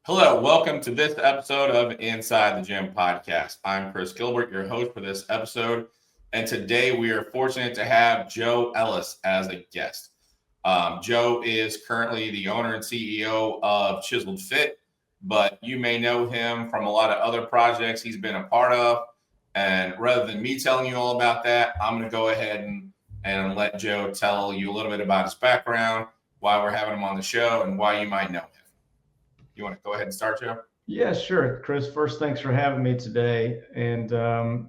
Hello, welcome to this episode of Inside the Gym podcast. I'm Chris Gilbert, your host for this episode, and today we are fortunate to have Joe Ellis as a guest. Joe is currently the owner and CEO of Chisel-Fit, but you may know him from a lot of other projects he's been a part of. And rather than me telling you all about that, I'm going to go ahead and let Joe tell you a little bit about his background, why we're having him on the show, and why you might know him. You want to go ahead and start, Joe? Yeah, sure, Chris. First, thanks for having me today. And a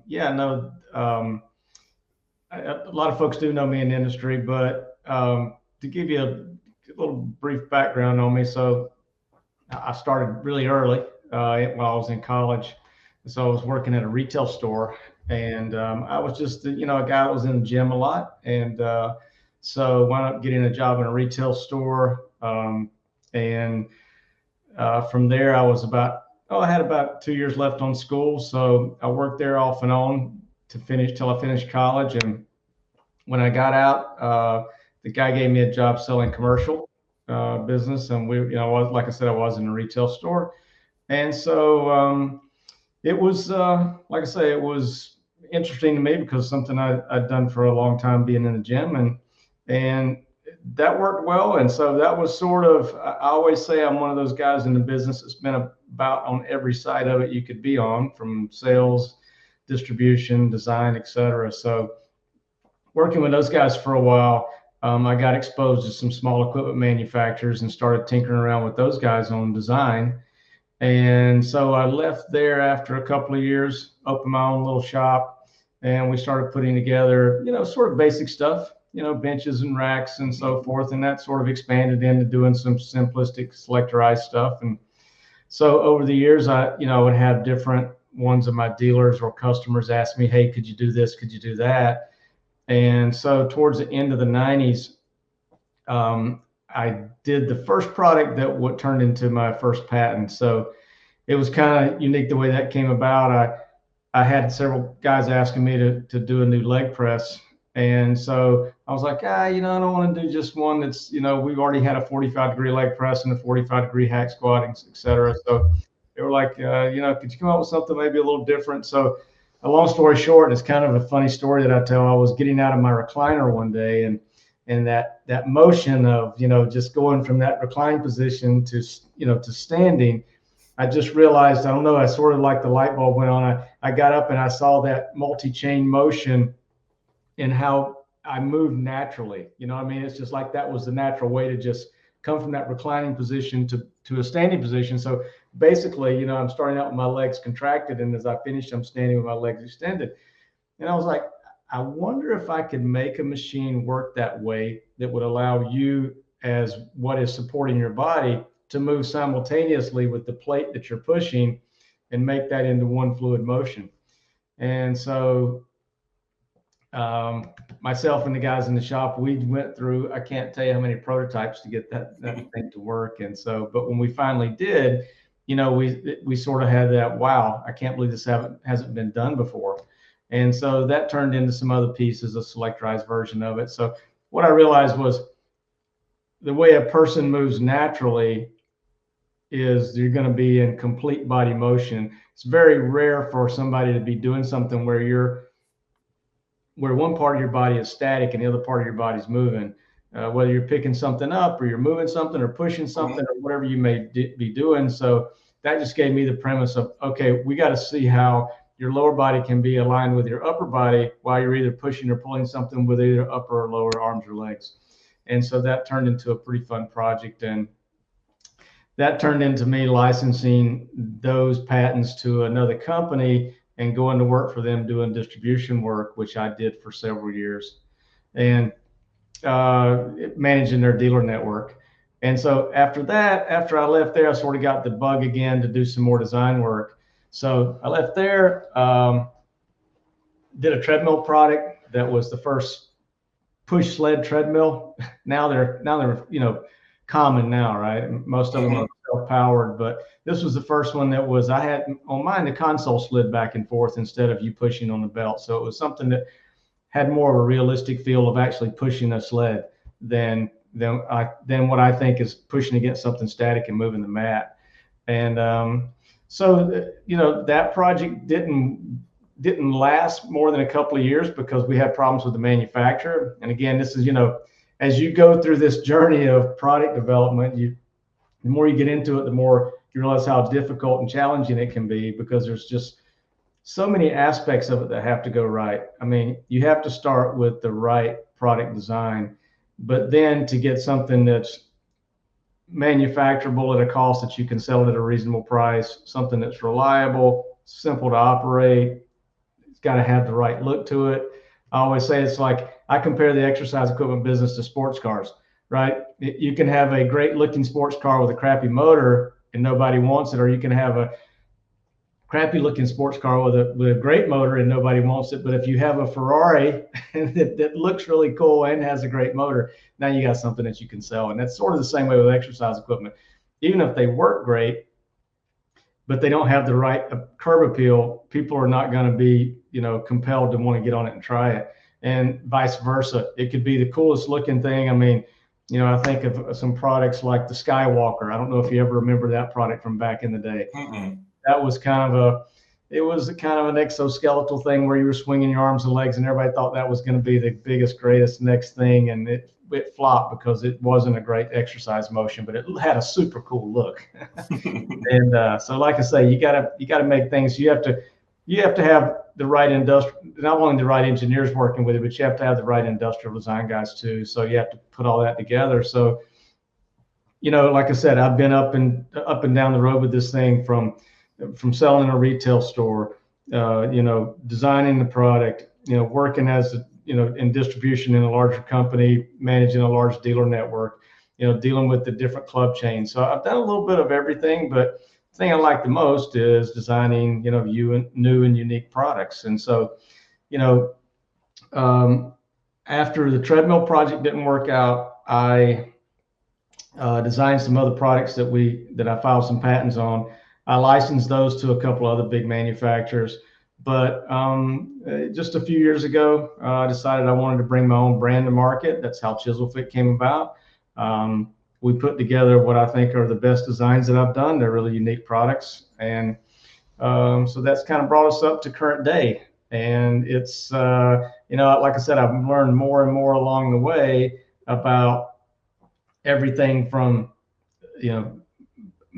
lot of folks do know me in the industry, but to give you a little brief background on me, so I started really early while I was in college. So I was working at a retail store, and I was just a guy that was in the gym a lot, and so wound up getting a job in a retail store, and from there, I had about 2 years left on school. So I worked there off and on till I finished college. And when I got out, the guy gave me a job selling commercial business. And like I said, I was in a retail store. And so it was, like I say, it was interesting to me because something I'd done for a long time being in the gym. And that worked well. And so that was I always say I'm one of those guys in the business that's been about on every side of it you could be on, from sales, distribution, design, etc. So working with those guys for a while, I got exposed to some small equipment manufacturers and started tinkering around with those guys on design. And so I left there after a couple of years, opened my own little shop, and we started putting together, sort of basic stuff, benches and racks and so forth. And that sort of expanded into doing some simplistic selectorized stuff. And so over the years, I would have different ones of my dealers or customers ask me, hey, could you do this? Could you do that? And so towards the end of the 90s, I did the first product that what turned into my first patent. So it was kind of unique the way that came about. I had several guys asking me to do a new leg press. And so I was like, I don't want to do just one that's, we've already had a 45-degree leg press and a 45-degree hack squat, et cetera. So they were like, could you come up with something maybe a little different? So a long story short, it's kind of a funny story that I tell. I was getting out of my recliner one day, and that motion of, just going from that reclined position to standing, I just realized, I don't know, I sort of like the light bulb went on. I got up and I saw that multi-chain motion and how I moved naturally. It's just like that was the natural way to just come from that reclining position to a standing position. So basically, I'm starting out with my legs contracted, and as I finish, I'm standing with my legs extended. And I was like, I wonder if I could make a machine work that way that would allow you, as what is supporting your body, to move simultaneously with the plate that you're pushing and make that into one fluid motion. And so myself and the guys in the shop, we went through, I can't tell you how many prototypes to get that thing to work. And so, but when we finally did, we sort of had that, wow, I can't believe this hasn't been done before. And so that turned into some other pieces, a selectorized version of it. So what I realized was the way a person moves naturally is you're going to be in complete body motion. It's very rare for somebody to be doing something where one part of your body is static and the other part of your body is moving, whether you're picking something up or you're moving something or pushing something or whatever you may be doing. So that just gave me the premise of, okay, we got to see how your lower body can be aligned with your upper body while you're either pushing or pulling something with either upper or lower arms or legs. And so that turned into a pretty fun project. And that turned into me licensing those patents to another company and going to work for them doing distribution work, which I did for several years, and managing their dealer network. And so after I left there, I sort of got the bug again to do some more design work. So I left there, did a treadmill product that was the first push sled treadmill. Now they're common now, right? Most of them are self-powered, but this was the first one that was, I had on mine, the console slid back and forth instead of you pushing on the belt. So it was something that had more of a realistic feel of actually pushing a sled than what I think is pushing against something static and moving the mat. And so, that project didn't last more than a couple of years because we had problems with the manufacturer. And again, this is, as you go through this journey of product development, the more you get into it, the more you realize how difficult and challenging it can be, because there's just so many aspects of it that have to go right. I mean, you have to start with the right product design, but then to get something that's manufacturable at a cost that you can sell it at a reasonable price, something that's reliable, simple to operate, it's got to have the right look to it. I always say it's like, I compare the exercise equipment business to sports cars, right? You can have a great looking sports car with a crappy motor and nobody wants it, or you can have a crappy looking sports car with a great motor and nobody wants it. But if you have a Ferrari that looks really cool and has a great motor, now you got something that you can sell. And that's sort of the same way with exercise equipment. Even if they work great, but they don't have the right curb appeal, people are not going to be, compelled to want to get on it and try it. And vice versa. It could be the coolest looking thing. I mean, I think of some products like the Skywalker. I don't know if you ever remember that product from back in the day. Mm-mm. That was kind of an exoskeletal thing where you were swinging your arms and legs, and everybody thought that was going to be the biggest, greatest next thing. And it flopped because it wasn't a great exercise motion, but it had a super cool look. And so, like I say, you gotta make things. You have to have the right not only the right engineers working with it, but you have to have the right industrial design guys too. So you have to put all that together. So, like I said, I've been up and down the road with this thing from selling in a retail store, designing the product, working as in distribution in a larger company, managing a large dealer network, dealing with the different club chains. So I've done a little bit of everything, but the thing I like the most is designing, new and unique products. And so, after the treadmill project didn't work out, I designed some other products that I filed some patents on. I licensed those to a couple other big manufacturers. But just a few years ago, I decided I wanted to bring my own brand to market. That's how Chisel-Fit came about. We put together what I think are the best designs that I've done. They're really unique products. And so that's kind of brought us up to current day. And it's, like I said, I've learned more and more along the way about everything from,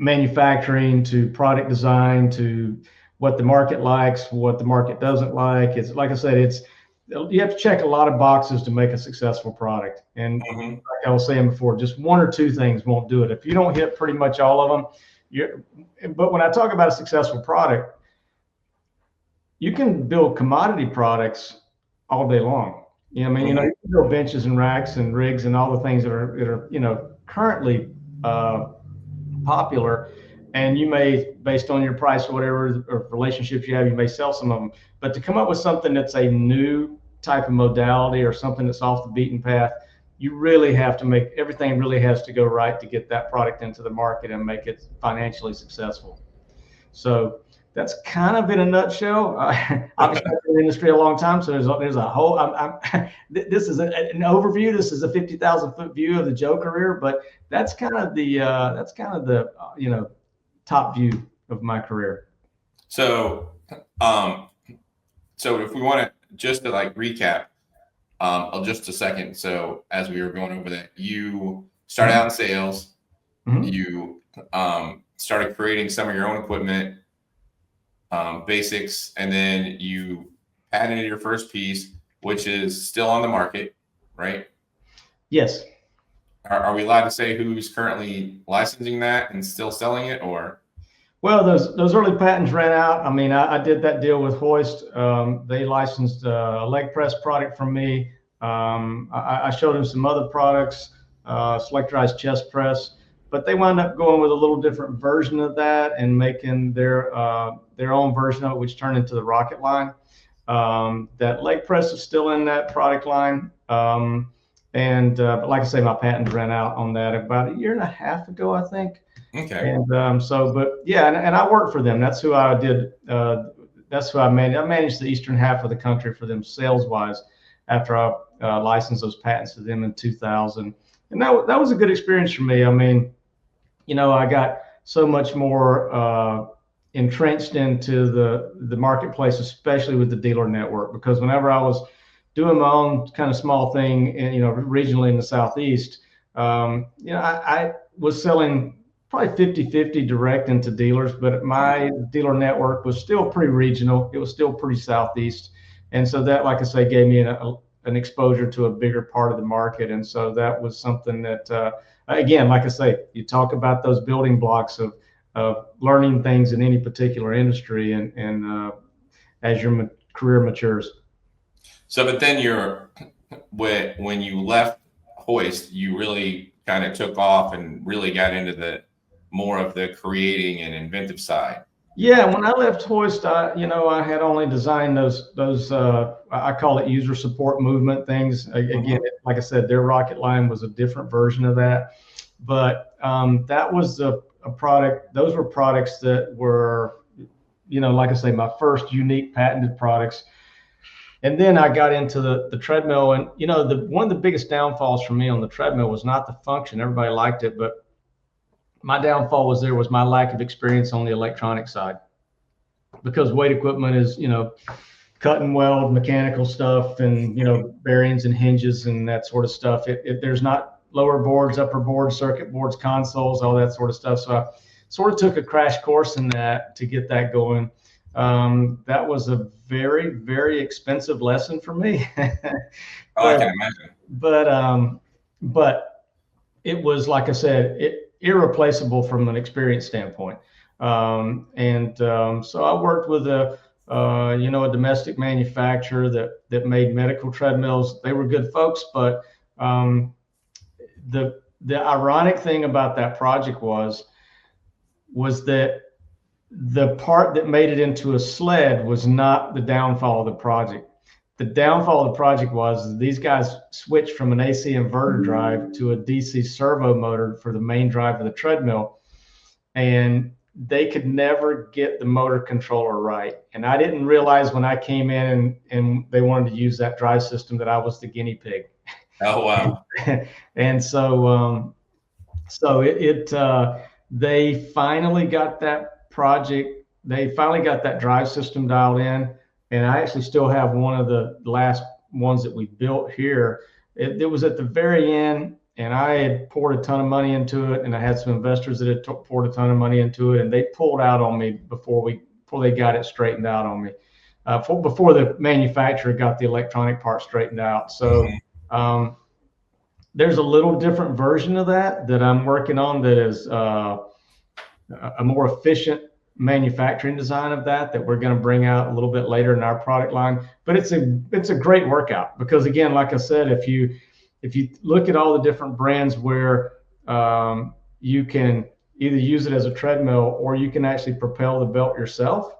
manufacturing to product design to what the market likes, what the market doesn't like. It's like I said, you have to check a lot of boxes to make a successful product. And like I was saying before, just one or two things won't do it. If you don't hit pretty much all of them, but when I talk about a successful product, you can build commodity products all day long. You can build benches and racks and rigs and all the things that are currently popular, and you may, based on your price or whatever, or relationships you have, you may sell some of them. But to come up with something that's a new type of modality or something that's off the beaten path, you really have to everything really has to go right to get that product into the market and make it financially successful. So that's kind of in a nutshell. I've been in the industry a long time, so there's a whole. This is an overview. This is a 50,000 foot view of the Joe career, but that's kind of the top view of my career. So, if we want to just to recap, just a second. So as we were going over that, you started out in sales. Mm-hmm. You started creating some of your own equipment. Basics, and then you patented your first piece, which is still on the market, right? Yes. Are we allowed to say who's currently licensing that and still selling it, or? Well, those early patents ran out. I mean, I did that deal with Hoist. They licensed a leg press product from me. I showed them some other products, selectorized chest press, but they wound up going with a little different version of that and making their own version of it, which turned into the Roc-It line. That leg press is still in that product line. But like I say, my patent ran out on that about 1.5 years ago, I think. Okay. And and I worked for them. That's who I did. That's who I managed. I managed the eastern half of the country for them sales wise after I licensed those patents to them in 2000. And that was a good experience for me. I mean, I got so much more entrenched into the marketplace, especially with the dealer network. Because whenever I was doing my own kind of small thing, and regionally in the Southeast, I was selling probably 50-50 direct into dealers, but my dealer network was still pretty regional. It was still pretty Southeast. And so that, like I say, gave me an exposure to a bigger part of the market. And so that was something that, again, like I say, you talk about those building blocks of learning things in any particular industry and as your career matures. So, but then when you left Hoist, you really kind of took off and really got into the more of the creating and inventive side. Yeah, when I left Hoist, I had only designed those I call it user support movement things. Again, like I said, their Roc-It line was a different version of that, but that was a product. Those were products that were, like I say, my first unique patented products. And then I got into the treadmill, and one of the biggest downfalls for me on the treadmill was not the function. Everybody liked it, but my downfall was my lack of experience on the electronic side, because weight equipment is, cut and weld, mechanical stuff, and, bearings and hinges and that sort of stuff. There's not lower boards, upper boards, circuit boards, consoles, all that sort of stuff. So I sort of took a crash course in that to get that going. That was a very, very expensive lesson for me. I can imagine. But it was, like I said, irreplaceable from an experience standpoint. So I worked with a domestic manufacturer that made medical treadmills. They were good folks, but the ironic thing about that project was that the part that made it into a sled was not the downfall of the project. The downfall of the project was these guys switched from an AC inverter drive to a DC servo motor for the main drive of the treadmill, and they could never get the motor controller right. And I didn't realize when I came in and they wanted to use that drive system that I was the guinea pig. Oh, wow. And so they finally got that project. They finally got that drive system dialed in. And I actually still have one of the last ones that we built here. It was at the very end, and I had poured a ton of money into it, and I had some investors that had poured a ton of money into it, and they pulled out on me before they got it straightened out on me, before the manufacturer got the electronic part straightened out. So there's a little different version of that I'm working on that is a more efficient manufacturing design of that we're going to bring out a little bit later in our product line. But it's a great workout, because again, like I said, if you look at all the different brands where you can either use it as a treadmill or you can actually propel the belt yourself,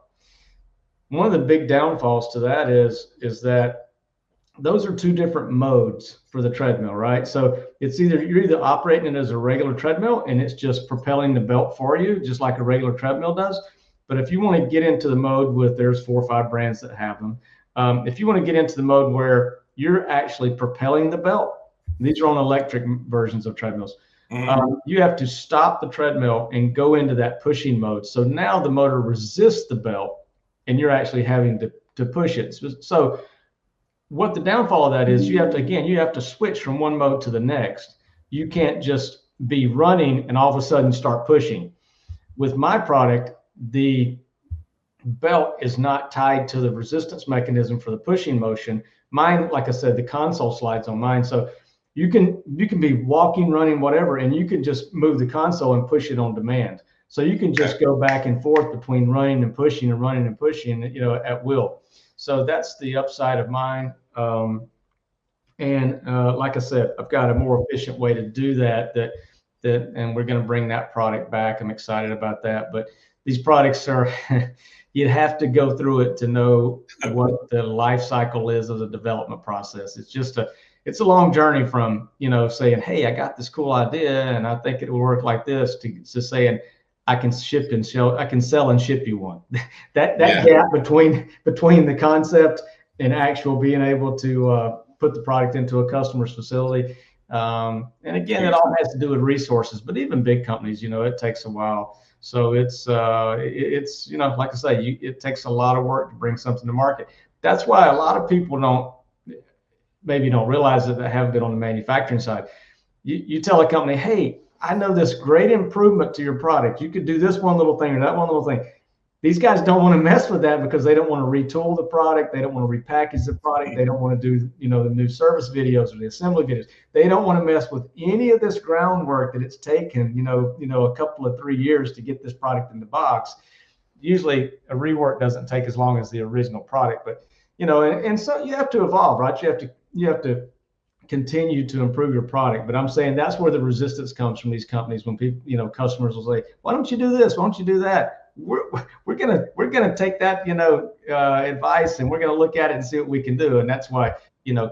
one of the big downfalls to that is that those are two different modes for the treadmill, right? So you're either operating it as a regular treadmill and it's just propelling the belt for you, just like a regular treadmill does. But if you want to get into the mode there's 4 or 5 brands that have them. If you want to get into the mode where you're actually propelling the belt, these are on electric versions of treadmills. You have to stop the treadmill and go into that pushing mode. So now the motor resists the belt and you're actually having to push it. So what the downfall of that is, you have to switch from one mode to the next. You can't just be running and all of a sudden start pushing. With my product, the belt is not tied to the resistance mechanism for the pushing motion. Mine, like I said, the console slides on mine. So you can be walking, running, whatever, and you can just move the console and push it on demand. So you can just go back and forth between running and pushing and running and pushing, at will. So that's the upside of mine. Like I said, I've got a more efficient way to do that, and we're going to bring that product back. I'm excited about that. But these products are, you'd have to go through it to know what the life cycle is of the development process. It's a long journey from, saying, hey, I got this cool idea and I think it will work like this, to saying, I can sell and ship you one. that gap between the concept and actual being able to put the product into a customer's facility, And again, it all has to do with resources, but even big companies, it takes a while. So it's like I say, it takes a lot of work to bring something to market. That's why a lot of people don't realize that they haven't been on the manufacturing side. You tell a company, hey, I know this great improvement to your product. You could do this one little thing or that one little thing. These guys don't want to mess with that because they don't want to retool the product. They don't want to repackage the product. They don't want to do, the new service videos or the assembly videos. They don't want to mess with any of this groundwork that it's taken, a couple of 3 years to get this product in the box. Usually a rework doesn't take as long as the original product, but, and so you have to evolve, right? You have to continue to improve your product. But I'm saying that's where the resistance comes from these companies when people, customers will say, why don't you do this? Why don't you do that? We're gonna take that advice, and we're gonna look at it and see what we can do. And that's why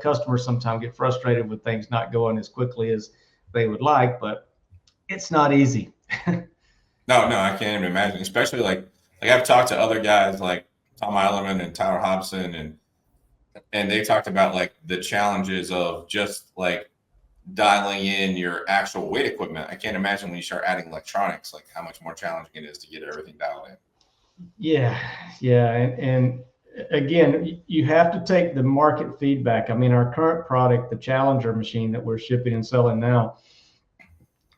customers sometimes get frustrated with things not going as quickly as they would like, but it's not easy. No, I can't even imagine. Especially like I've talked to other guys like Tom Eilerman and Tyler Hobson, and they talked about like the challenges of just like dialing in your actual weight equipment. I can't imagine when you start adding electronics, like how much more challenging it is to get everything dialed in. Yeah. And again, you have to take the market feedback. I mean, our current product, the Challenger machine that we're shipping and selling now,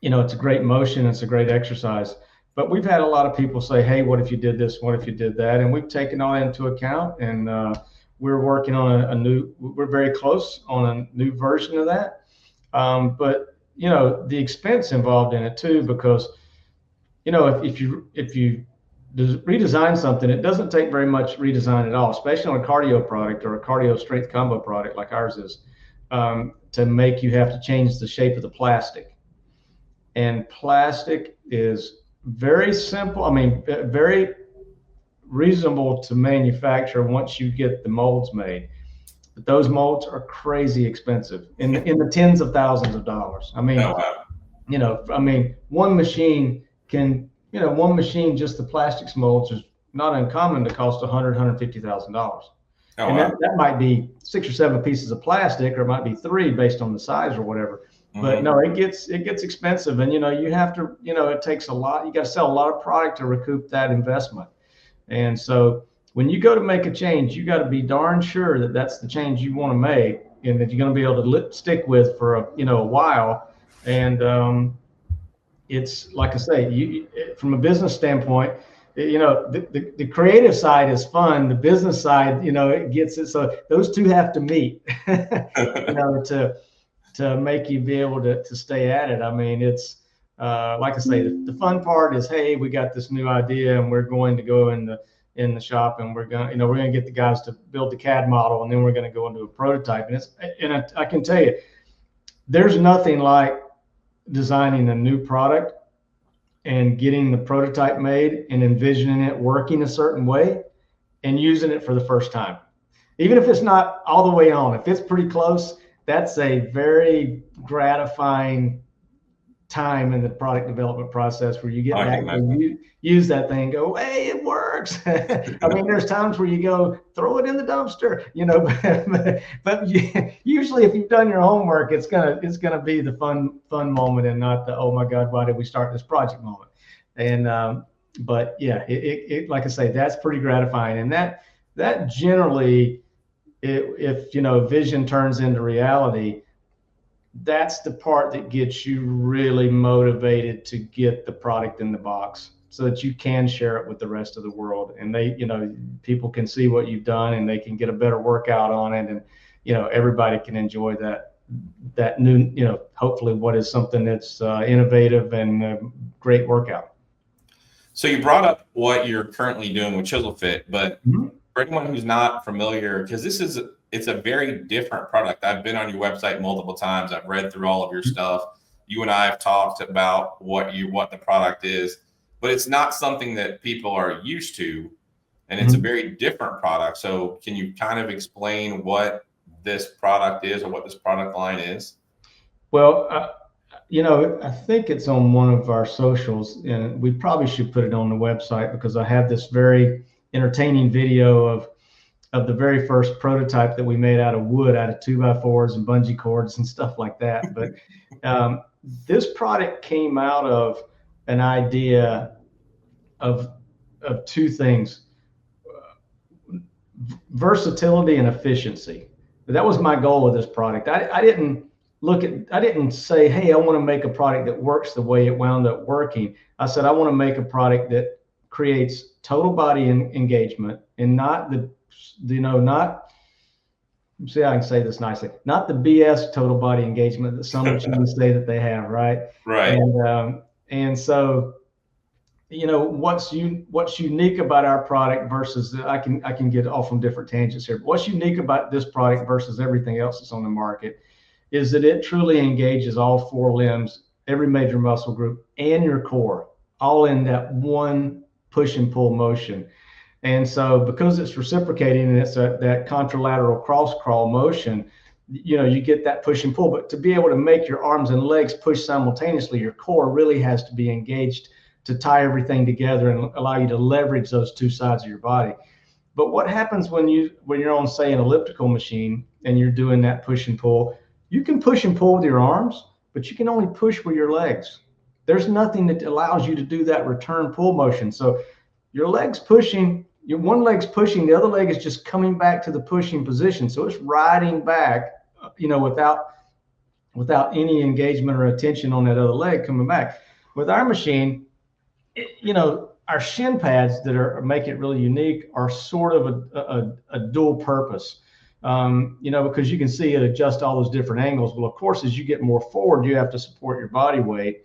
it's a great motion. It's a great exercise. But we've had a lot of people say, hey, what if you did this? What if you did that? And we've taken all that into account. And we're working on we're very close on a new version of that. But the expense involved in it too, because if you redesign something, it doesn't take very much redesign at all, especially on a cardio product or a cardio strength combo product like ours is, to make you have to change the shape of the plastic. And plastic is very simple. I mean, very reasonable to manufacture once you get the molds made. But those molds are crazy expensive in the tens of thousands of dollars. I mean, one machine just the plastics molds is not uncommon to cost $150,000. And that might be 6 or 7 pieces of plastic, or it might be 3 based on the size or whatever. Mm-hmm. But no, it gets expensive, and you have to, it takes a lot. You got to sell a lot of product to recoup that investment. And so when you go to make a change, you got to be darn sure that that's the change you want to make, and that you're going to be able to stick with for a while. And it's like I say, from a business standpoint, the creative side is fun. The business side, it gets it. So those two have to meet, to make you be able to stay at it. I mean, it's like I say, the fun part is, hey, we got this new idea, and we're going to go in the shop, and we're gonna get the guys to build the CAD model, and then we're gonna go into a prototype. And I can tell you, there's nothing like designing a new product and getting the prototype made and envisioning it working a certain way and using it for the first time. Even if it's not all the way on, if it's pretty close, that's a very gratifying time in the product development process where you get back and you use that thing and go, hey, it works. I mean, there's times where you go, throw it in the dumpster, but usually if you've done your homework, it's gonna be the fun moment, and not the, oh my God, why did we start this project moment? And but yeah, it like I say, that's pretty gratifying. And that generally, if vision turns into reality, that's the part that gets you really motivated to get the product in the box, so that you can share it with the rest of the world, and people can see what you've done, and they can get a better workout on it, and everybody can enjoy that new, hopefully what is something that's innovative and a great workout. So you brought up what you're currently doing with Chisel-Fit, but for anyone who's not familiar, because it's a very different product. I've been on your website multiple times. I've read through all of your stuff. You and I have talked about what the product is, but it's not something that people are used to, and it's a very different product. So can you kind of explain what this product is, or what this product line is? Well, I think it's on one of our socials, and we probably should put it on the website, because I have this very entertaining video of of the very first prototype that we made out of wood, out of 2x4s and bungee cords and stuff like that. But this product came out of an idea of two things: versatility and efficiency. That was my goal with this product. I didn't say, hey, I want to make a product that works the way it wound up working. I said, I want to make a product that creates total body engagement, and not not, see, I can say this nicely, not the BS total body engagement that some machines say that they have, right? Right. And so, what's unique about our product versus I can get off on different tangents here. But what's unique about this product versus everything else that's on the market is that it truly engages all four limbs, every major muscle group, and your core, all in that one push and pull motion. And so, because it's reciprocating and it's that contralateral cross crawl motion, you get that push and pull. But to be able to make your arms and legs push simultaneously, your core really has to be engaged to tie everything together and allow you to leverage those two sides of your body. But what happens when you're on, say, an elliptical machine and you're doing that push and pull? You can push and pull with your arms, but you can only push with your legs. There's nothing that allows you to do that return pull motion. So your leg's pushing, your one leg's pushing, the other leg is just coming back to the pushing position. So it's riding back, without any engagement or attention on that other leg coming back. With our machine, our shin pads that make it really unique are sort of a dual purpose. Because you can see it adjust all those different angles. Well, of course, as you get more forward, you have to support your body weight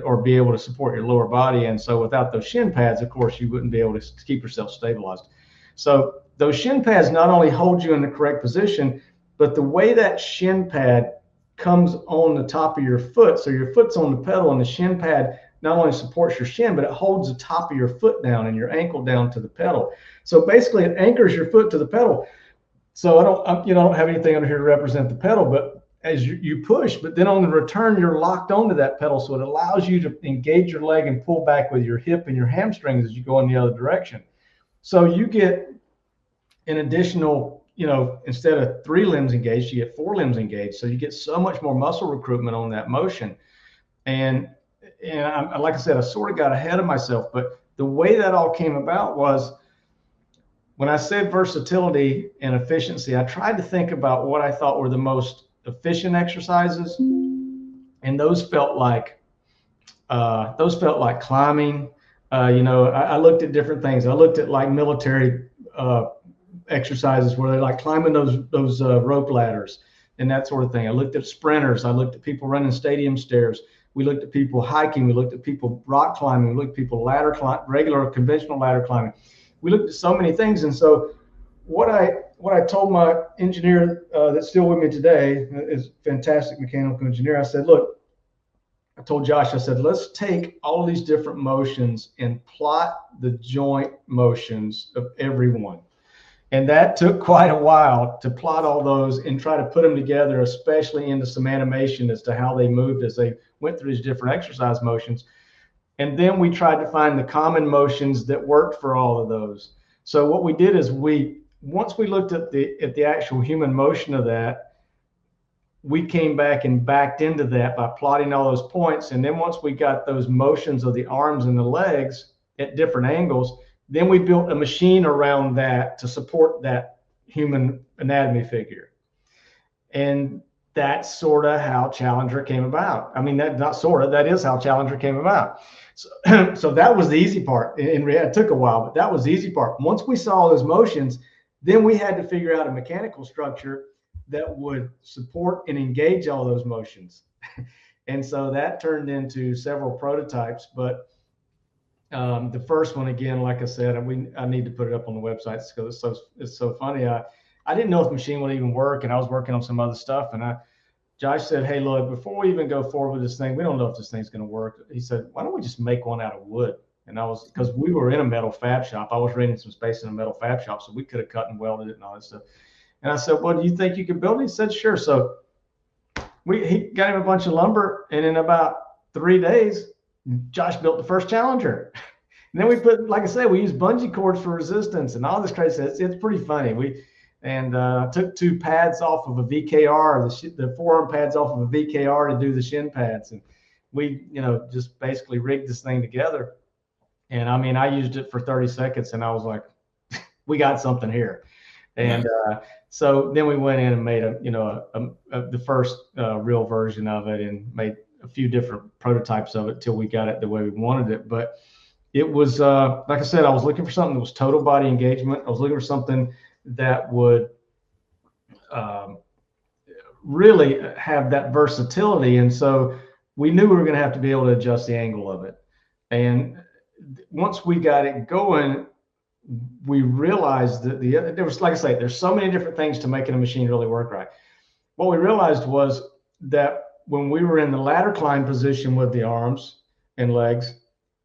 or be able to support your lower body. And so without those shin pads, of course, you wouldn't be able to keep yourself stabilized. So those shin pads not only hold you in the correct position, but the way that shin pad comes on the top of your foot. So your foot's on the pedal, and the shin pad not only supports your shin, but it holds the top of your foot down and your ankle down to the pedal. So basically it anchors your foot to the pedal. So I don't have anything under here to represent the pedal, but as you push, but then on the return, you're locked onto that pedal. So it allows you to engage your leg and pull back with your hip and your hamstrings as you go in the other direction. So you get an additional, instead of 3 limbs engaged, you get 4 limbs engaged. So you get so much more muscle recruitment on that motion. And like I said, I sort of got ahead of myself, but the way that all came about was, when I said versatility and efficiency, I tried to think about what I thought were the most efficient exercises, and those felt like climbing. I looked at different things. I looked at like military exercises where they're like climbing those rope ladders and that sort of thing. I looked at sprinters. I looked at people running stadium stairs. We looked at people hiking. We looked at people rock climbing. We looked at people regular conventional ladder climbing. We looked at so many things. And so what I told my engineer that's still with me today, is a fantastic mechanical engineer, I said, look, I told Josh, I said, let's take all of these different motions and plot the joint motions of every one. And that took quite a while to plot all those and try to put them together, especially into some animation as to how they moved as they went through these different exercise motions. And then we tried to find the common motions that worked for all of those. So what we did is once we looked at the actual human motion of that, we came back and backed into that by plotting all those points. And then once we got those motions of the arms and the legs at different angles, then we built a machine around that to support that human anatomy figure. And that's sort of how Challenger came about. I mean, that is how Challenger came about. So that was the easy part. In reality, it took a while, but that was the easy part. Once we saw those motions, then we had to figure out a mechanical structure that would support and engage all those motions. And so that turned into several prototypes. But the first one, again, like I said, I need to put it up on the website because it's so funny. I didn't know if the machine would even work, and I was working on some other stuff. And Josh said, hey, look, before we even go forward with this thing, we don't know if this thing's going to work. He said, why don't we just make one out of wood? And because we were in a metal fab shop. I was renting some space in a metal fab shop, so we could have cut and welded it and all that stuff. And I said, well, do you think you could build it? He said, sure. So he got him a bunch of lumber, and in about 3 days, Josh built the first Challenger. And then we put, like I said, we use bungee cords for resistance and all this crazy. It's pretty funny. I took 2 pads off of a VKR, the forearm pads off of a VKR to do the shin pads. And we, just basically rigged this thing together. And I mean, I used it for 30 seconds and I was like, we got something here. And so then we went in and made the first real version of it and made a few different prototypes of it till we got it the way we wanted it. But it was, like I said, I was looking for something that was total body engagement. I was looking for something that would really have that versatility. And so we knew we were going to have to be able to adjust the angle of it. And once we got it going, we realized that there was, like I say, there's so many different things to making a machine really work right. What we realized was that when we were in the ladder climb position with the arms and legs,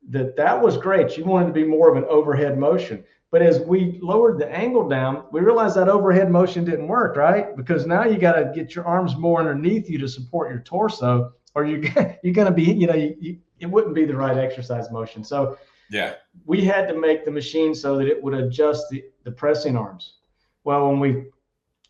that was great. You wanted to be more of an overhead motion. But as we lowered the angle down, we realized that overhead motion didn't work, right? Because now you got to get your arms more underneath you to support your torso, or you're going to be, it wouldn't be the right exercise motion. So yeah, we had to make the machine so that it would adjust the pressing arms. Well, when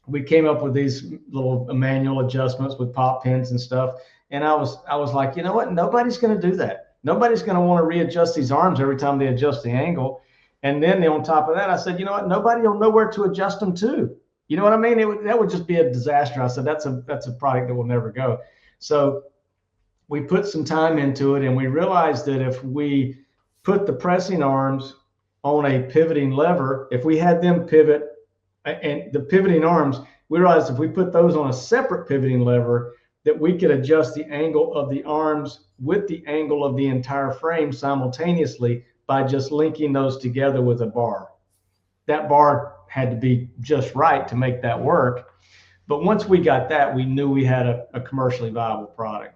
we came up with these little manual adjustments with pop pins and stuff, and I was like, you know what? Nobody's going to do that. Nobody's going to want to readjust these arms every time they adjust the angle. And then on top of that, I said, you know what? Nobody will know where to adjust them to. You know what I mean? That would just be a disaster. I said, that's a product that will never go. So we put some time into it, and we realized that if we put the pressing arms on a pivoting lever, if we had them pivot, and the pivoting arms, we realized if we put those on a separate pivoting lever, that we could adjust the angle of the arms with the angle of the entire frame simultaneously by just linking those together with a bar. That bar had to be just right to make that work. But once we got that, we knew we had a commercially viable product.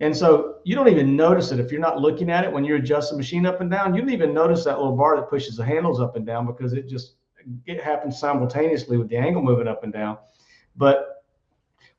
And so you don't even notice it if you're not looking at it when you adjust the machine up and down. You don't even notice that little bar that pushes the handles up and down because it happens simultaneously with the angle moving up and down. But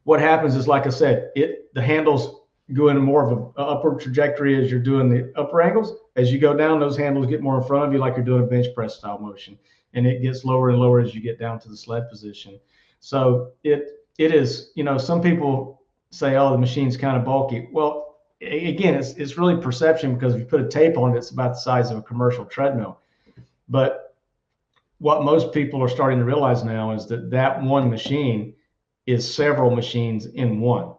what happens is, like I said, the handles go in more of an upward trajectory as you're doing the upper angles. As you go down, those handles get more in front of you like you're doing a bench press style motion. And it gets lower and lower as you get down to the sled position. So it is, some people say, oh, the machine's kind of bulky. Well, again, it's really perception, because if you put a tape on it, it's about the size of a commercial treadmill. But what most people are starting to realize now is that one machine is several machines in one.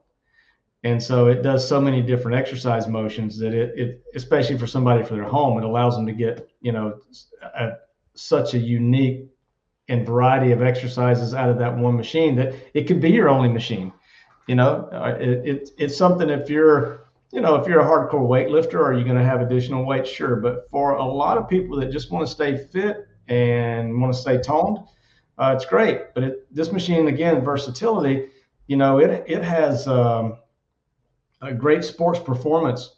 And so it does so many different exercise motions that it especially for somebody for their home, it allows them to get, such a unique and variety of exercises out of that one machine that it could be your only machine. It's something, if you're a hardcore weightlifter, are you going to have additional weight? Sure. But for a lot of people that just want to stay fit and want to stay toned, it's great. But this machine, again, versatility, it has a great sports performance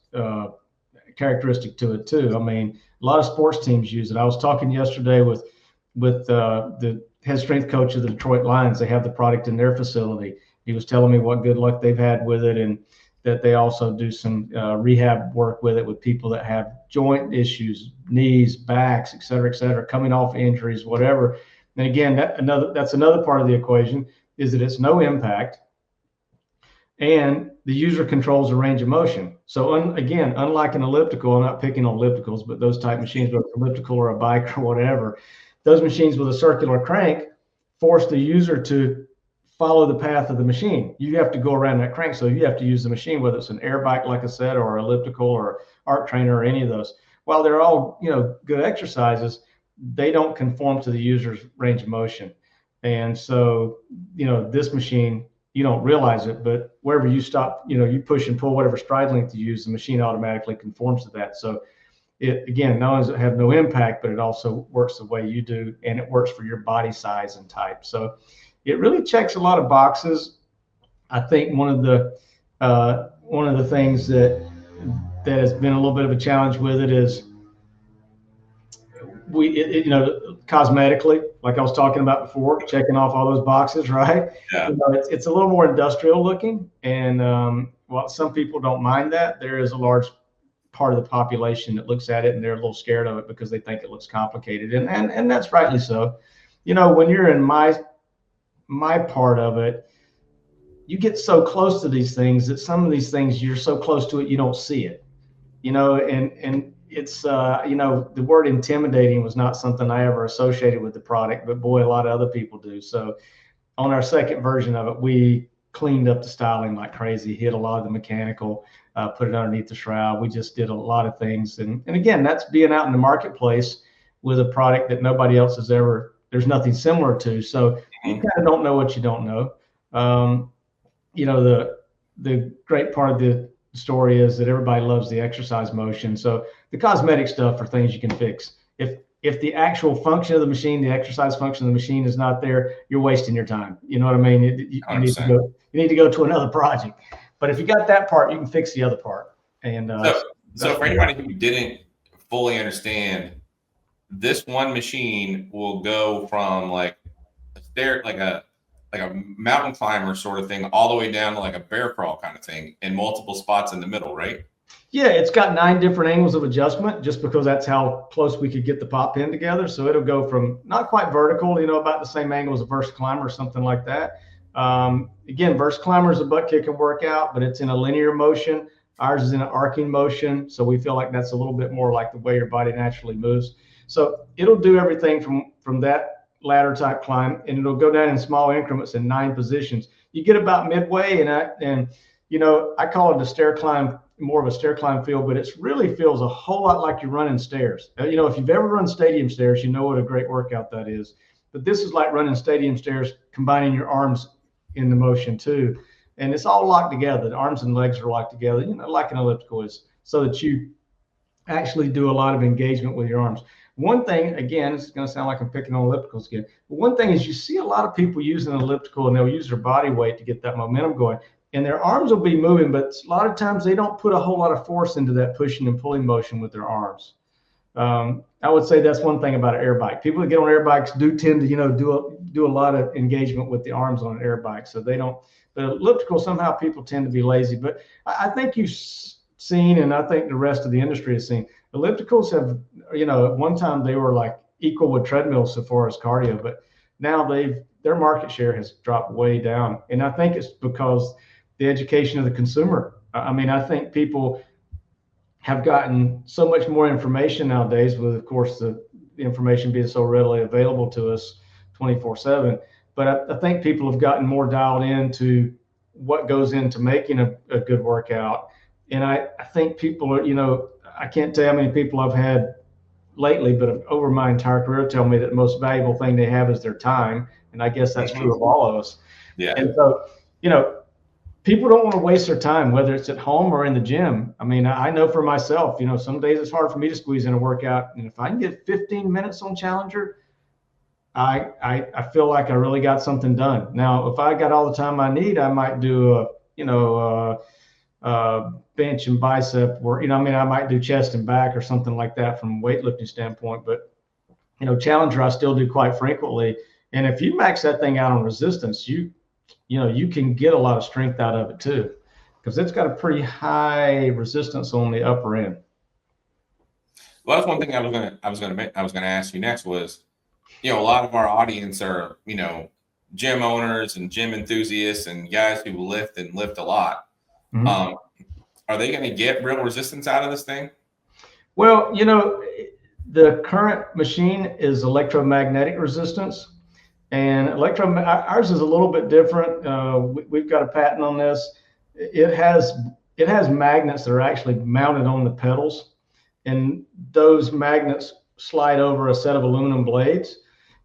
characteristic to it too. I mean, a lot of sports teams use it. I was talking yesterday with the head strength coach of the Detroit Lions. They have the product in their facility. He was telling me what good luck they've had with it, and that they also do some rehab work with it with people that have joint issues, knees, backs, et cetera, coming off injuries, whatever. And again, that's another part of the equation, is that it's no impact, and the user controls the range of motion. So again, unlike an elliptical, I'm not picking on ellipticals, but those type machines, whether it's elliptical or a bike or whatever, those machines with a circular crank force the user to follow the path of the machine. You have to go around that crank, so you have to use the machine, whether it's an air bike, like I said, or elliptical or art trainer or any of those. While they're all good exercises, they don't conform to the user's range of motion. And so this machine, you don't realize it, but wherever you stop, you push and pull whatever stride length you use, the machine automatically conforms to that. So it, again, not only does it have no impact, but it also works the way you do, and it works for your body size and type. So it really checks a lot of boxes. I think one of the things that has been a little bit of a challenge with it is cosmetically, like I was talking about before, checking off all those boxes, right? Yeah. It's a little more industrial looking, and while some people don't mind that, there is a large part of the population that looks at it and they're a little scared of it because they think it looks complicated, and that's rightly so. When you're in my part of it, you get so close to these things that some of these things you're so close to it you don't see it. And it's the word intimidating was not something I ever associated with the product, but boy, a lot of other people do. So on our second version of it, we cleaned up the styling like crazy, hit a lot of the mechanical, put it underneath the shroud. We just did a lot of things. And again, that's being out in the marketplace with a product that nobody else has ever, there's nothing similar to. So you kind of don't know what you don't know. The great part of the story is that everybody loves the exercise motion. So the cosmetic stuff are things you can fix. If the actual function of the machine, the exercise function of the machine is not there, you're wasting your time. You know what I mean? You need to go to another project. But if you got that part, you can fix the other part. And so for anybody who didn't fully understand, this one machine will go from like a mountain climber sort of thing all the way down to like a bear crawl kind of thing in multiple spots in the middle, right? Yeah, it's got 9 different angles of adjustment just because that's how close we could get the pop pin together. So it'll go from not quite vertical, about the same angle as a verse climber or something like that. Again, verse climber is a butt kicking workout, but it's in a linear motion. Ours is in an arcing motion. So we feel like that's a little bit more like the way your body naturally moves. So it'll do everything from that ladder type climb, and it'll go down in small increments in 9 positions. You get about midway, and I call it a stair climb, more of a stair climb feel, but it really feels a whole lot like you're running stairs. If you've ever run stadium stairs, you know what a great workout that is. But this is like running stadium stairs, combining your arms in the motion too. And it's all locked together. The arms and legs are locked together, like an elliptical is, so that you actually do a lot of engagement with your arms. One thing, again, it's going to sound like I'm picking on ellipticals again, but one thing is you see a lot of people using an elliptical and they'll use their body weight to get that momentum going. And their arms will be moving, but a lot of times they don't put a whole lot of force into that pushing and pulling motion with their arms. I would say that's one thing about an air bike. People that get on air bikes do tend to, do a lot of engagement with the arms on an air bike. So they don't, but elliptical, somehow people tend to be lazy. But I think you've seen, and I think the rest of the industry has seen, ellipticals have, at one time they were like equal with treadmills so far as cardio, but now their market share has dropped way down. And I think it's because the education of the consumer. I think people have gotten so much more information nowadays with, of course, the information being so readily available to us 24/7. But I think people have gotten more dialed into what goes into making a good workout. And I think people are, I can't tell you how many people I've had lately, but over my entire career tell me that the most valuable thing they have is their time. And I guess that's true of all of us. Yeah. And so, people don't want to waste their time, whether it's at home or in the gym. I know for myself, some days it's hard for me to squeeze in a workout. And if I can get 15 minutes on Challenger, I feel like I really got something done. Now, if I got all the time I need, I might do bench and bicep work. I might do chest and back or something like that from a weightlifting standpoint. But, Challenger, I still do quite frequently. And if you max that thing out on resistance, you can get a lot of strength out of it too, because it's got a pretty high resistance on the upper end. Well, that's one thing I was going to ask you next was, a lot of our audience are, gym owners and gym enthusiasts and guys who lift a lot. Mm-hmm. Are they going to get real resistance out of this thing? Well, the current machine is electromagnetic resistance. And ours is a little bit different. We've got a patent on this. It has magnets that are actually mounted on the pedals, and those magnets slide over a set of aluminum blades.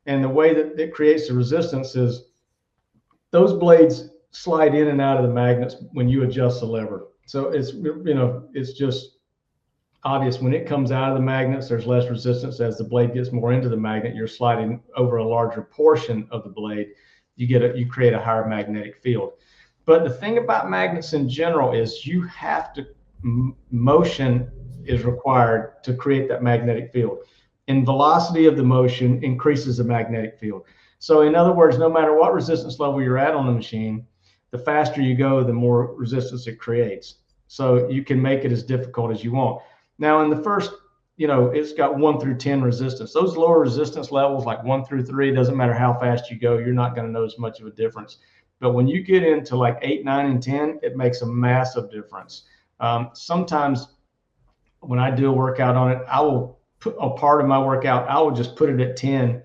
And the way that it creates the resistance is those blades slide in and out of the magnets when you adjust the lever. So it's just obvious when it comes out of the magnets, there's less resistance. As the blade gets more into the magnet, you're sliding over a larger portion of the blade. You create a higher magnetic field. But the thing about magnets in general is you have to, motion is required to create that magnetic field. And velocity of the motion increases the magnetic field. So in other words, no matter what resistance level you're at on the machine, the faster you go, the more resistance it creates. So you can make it as difficult as you want. Now in the first, it's got 1 through 10 resistance. Those lower resistance levels, like 1 through 3, doesn't matter how fast you go, you're not going to notice much of a difference. But when you get into like 8, 9, and 10, it makes a massive difference. Sometimes when I do a workout on it, I will put a part of my workout, I will just put it at 10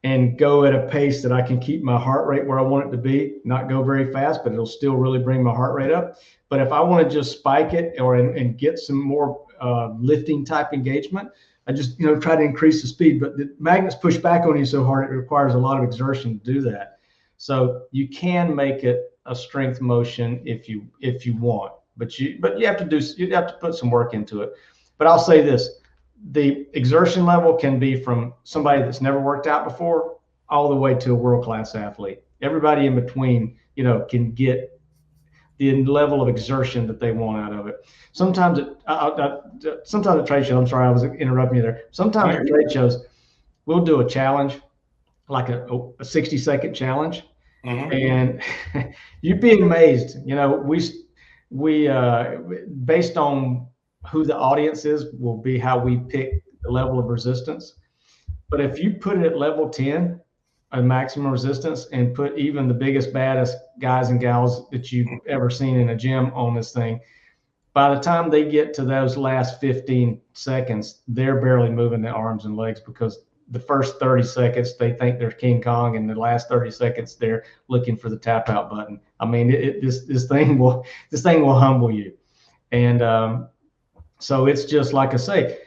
and go at a pace that I can keep my heart rate where I want it to be, not go very fast, but it'll still really bring my heart rate up. But if I want to just spike it and get some more lifting type engagement, I just try to increase the speed. But the magnets push back on you so hard, it requires a lot of exertion to do that. So you can make it a strength motion if you want, but you have to put some work into it. But I'll say this: the exertion level can be from somebody that's never worked out before all the way to a world-class athlete. Everybody in between, can get the level of exertion that they want out of it. Sometimes sometimes at trade shows, I'm sorry, I was interrupting you there. Sometimes at trade shows, we'll do a challenge, like a 60-second challenge. And you'd be amazed. We based on who the audience is will be how we pick the level of resistance. But if you put it at level 10, a maximum resistance, and put even the biggest, baddest guys and gals that you've ever seen in a gym on this thing, by the time they get to those last 15 seconds, they're barely moving their arms and legs, because the first 30 seconds they think they're King Kong, and the last 30 seconds they're looking for the tap out button. I mean, this thing will humble you. And so it's just like I say,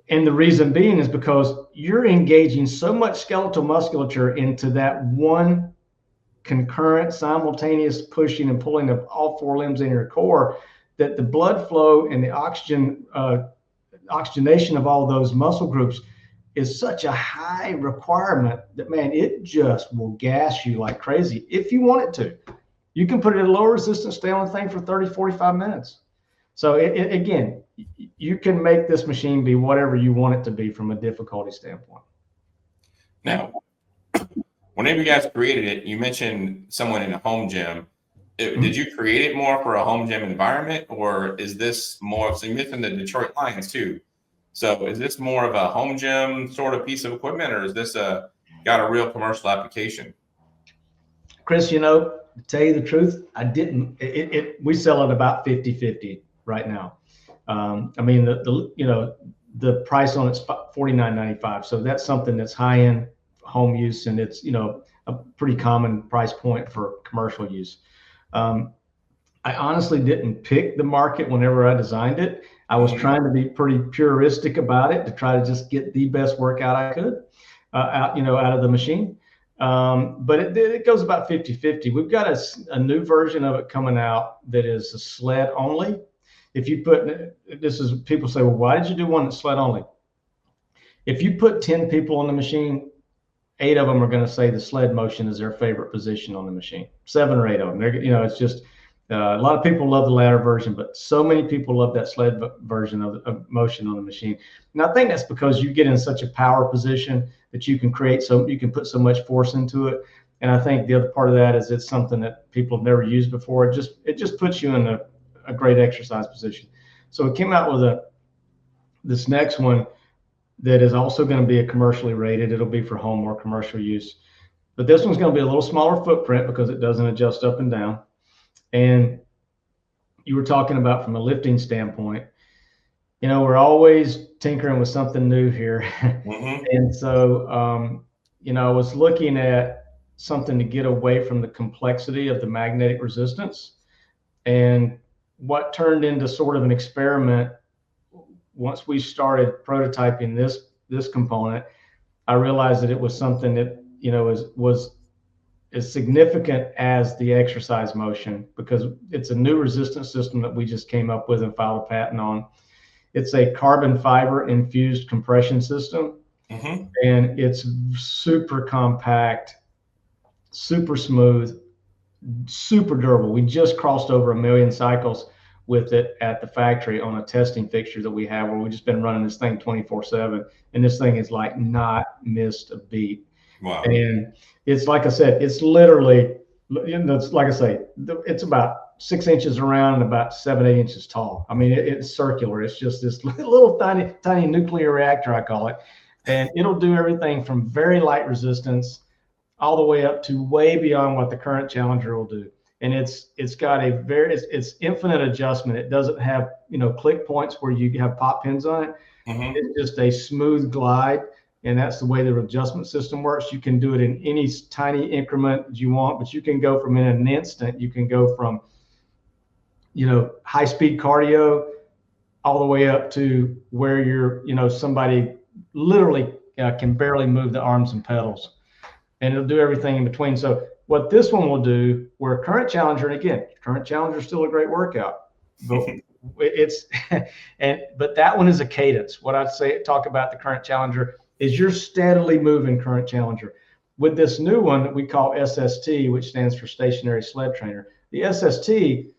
and the reason being is because you're engaging so much skeletal musculature into that one concurrent, simultaneous pushing and pulling of all 4 limbs in your core, that the blood flow and the oxygenation of all those muscle groups is such a high requirement that, man, it just will gas you like crazy if you want it to. You can put it at low resistance, stay on the thing for 30, 45 minutes. So again, you can make this machine be whatever you want it to be from a difficulty standpoint. Now, whenever you guys created it, you mentioned someone in a home gym. Did you create it more for a home gym environment, or is this more, so you mentioned the Detroit Lions too. So is this more of a home gym sort of piece of equipment, or is this got a real commercial application? Chris, to tell you the truth, I didn't. We sell it about 50-50 right now. I mean, the price on it's $49.95. So that's something that's high end home use, and it's a pretty common price point for commercial use. I honestly didn't pick the market whenever I designed it. I was trying to be pretty puristic about it to try to just get the best workout I could out of the machine. But it goes about 50-50. We've got a new version of it coming out that is a sled only. If you people say, well, why did you do one that's sled only? If you put 10 people on the machine, 8 of them are going to say the sled motion is their favorite position on the machine. 7 or 8 of them. It's just a lot of people love the latter version, but so many people love that sled version of motion on the machine. And I think that's because you get in such a power position that you can put so much force into it. And I think the other part of that is it's something that people have never used before. It just puts you in a great exercise position. So it came out with this next one that is also going to be a commercially rated. It'll be for home or commercial use. But this one's going to be a little smaller footprint because it doesn't adjust up and down. And you were talking about from a lifting standpoint, we're always tinkering with something new here. And so, I was looking at something to get away from the complexity of the magnetic resistance. And what turned into sort of an experiment, once we started prototyping this component, I realized that it was something that, was as significant as the exercise motion, because it's a new resistance system that we just came up with and filed a patent on. It's a carbon fiber infused compression system, and it's super compact, super smooth, super durable. We just crossed over 1 million cycles with it at the factory on a testing fixture that we have, where we've just been running this thing 24/7, and this thing is like not missed a beat. Wow. And it's like I said, it's literally, it's like I say, it's about 6 inches around and about 7-8 inches tall. I mean, it's circular. It's just this little tiny nuclear reactor, I call it. And it'll do everything from very light resistance all the way up to way beyond what the current Challenger will do. And it's got it's infinite adjustment. It doesn't have, click points where you have pop pins on it. Mm-hmm. It's just a smooth glide. And that's the way the adjustment system works. You can do it in any tiny increment you want, but you can go from, in an instant, you can go from, high speed cardio all the way up to where you're, somebody literally can barely move the arms and pedals, and it'll do everything in between. So what this one will do, where current Challenger, and again, current Challenger is still a great workout, but but that one is a cadence. What I'd talk about the current Challenger is you're steadily moving current Challenger. With this new one that we call SST, which stands for Stationary Sled Trainer, the SST,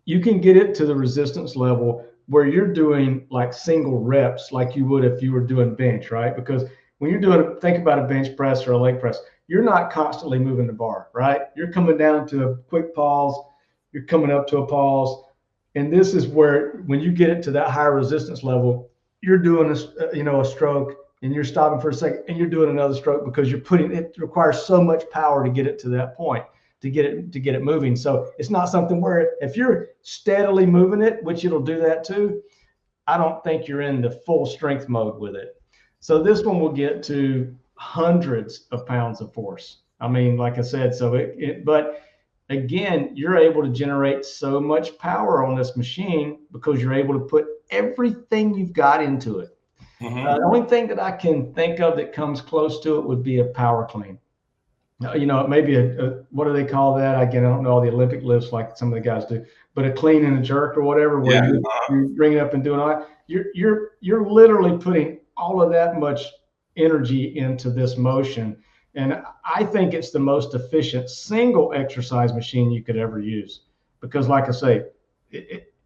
you can get it to the resistance level where you're doing like single reps, like you would if you were doing bench, right? Because when you're think about a bench press or a leg press, you're not constantly moving the bar, right? You're coming down to a quick pause, you're coming up to a pause. And this is where, when you get it to that higher resistance level, you're doing a stroke, and you're stopping for a second, and you're doing another stroke, because it requires so much power to get it to that point, to get it moving. So it's not something where, if you're steadily moving it, which it'll do that too, I don't think you're in the full strength mode with it. So this one will get to hundreds of pounds of force. I mean, like I said, but again, you're able to generate so much power on this machine because you're able to put everything you've got into it. Mm-hmm. The only thing that I can think of that comes close to it would be a power clean. Maybe what do they call that? Again, I don't know all the Olympic lifts like some of the guys do, but a clean and a jerk or whatever, where you bring it up and doing all that. You're literally putting all of that much energy into this motion. And I think it's the most efficient single exercise machine you could ever use, because, like I say,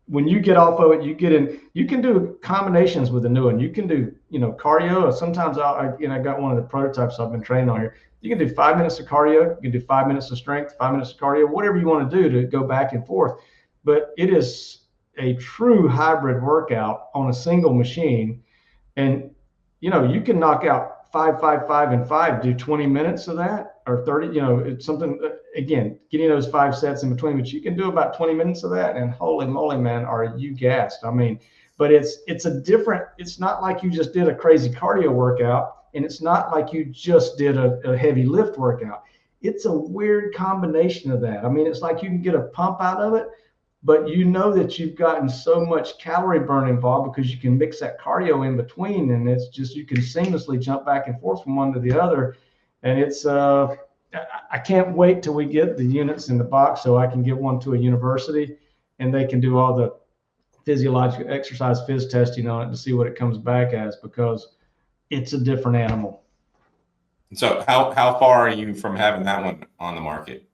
when you get off of it, you can do combinations with the new one. You can do, cardio. Sometimes I got one of the prototypes I've been training on here. You can do 5 minutes of cardio. You can do 5 minutes of strength, 5 minutes of cardio, whatever you want to do to go back and forth. But it is a true hybrid workout on a single machine. And, you can knock out 5, 5, 5, and 5, do 20 minutes of that, or 30, it's something, again, getting those 5 sets in between, but you can do about 20 minutes of that, and holy moly, man, are you gassed? I mean, but it's not like you just did a crazy cardio workout, and it's not like you just did a heavy lift workout. It's a weird combination of that. I mean, it's like you can get a pump out of it, but that you've gotten so much calorie burn involved because you can mix that cardio in between, and it's just, you can seamlessly jump back and forth from one to the other. And it's, I can't wait till we get the units in the box so I can give one to a university and they can do all the physiological exercise phys testing on it to see what it comes back as, because it's a different animal. So how far are you from having that one on the market?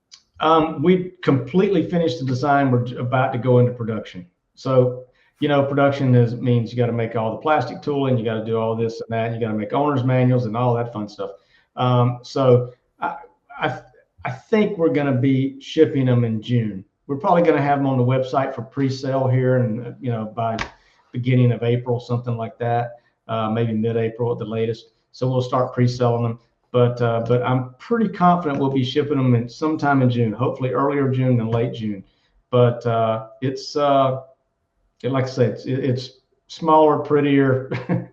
We completely finished the design. We're about to go into production. So, production means you got to make all the plastic tooling, you got to do all this and that, you got to make owner's manuals and all that fun stuff. So I think we're going to be shipping them in June. We're probably going to have them on the website for pre-sale here, and by beginning of April, something like that, maybe mid-April at the latest. So we'll start pre-selling them. But I'm pretty confident we'll be shipping them sometime in June, hopefully earlier June than late June. But it's like I said, it's smaller, prettier,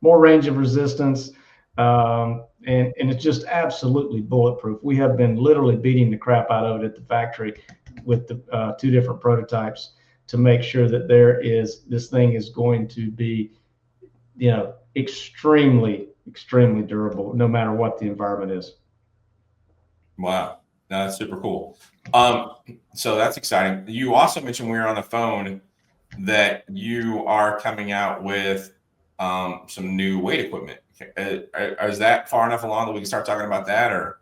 more range of resistance, and it's just absolutely bulletproof. We have been literally beating the crap out of it at the factory with the 2 different prototypes to make sure that this thing is going to be, extremely durable, no matter what the environment is. Wow, that's super cool. So that's exciting. You also mentioned when we were on the phone that you are coming out with some new weight equipment. Is that far enough along that we can start talking about that, or?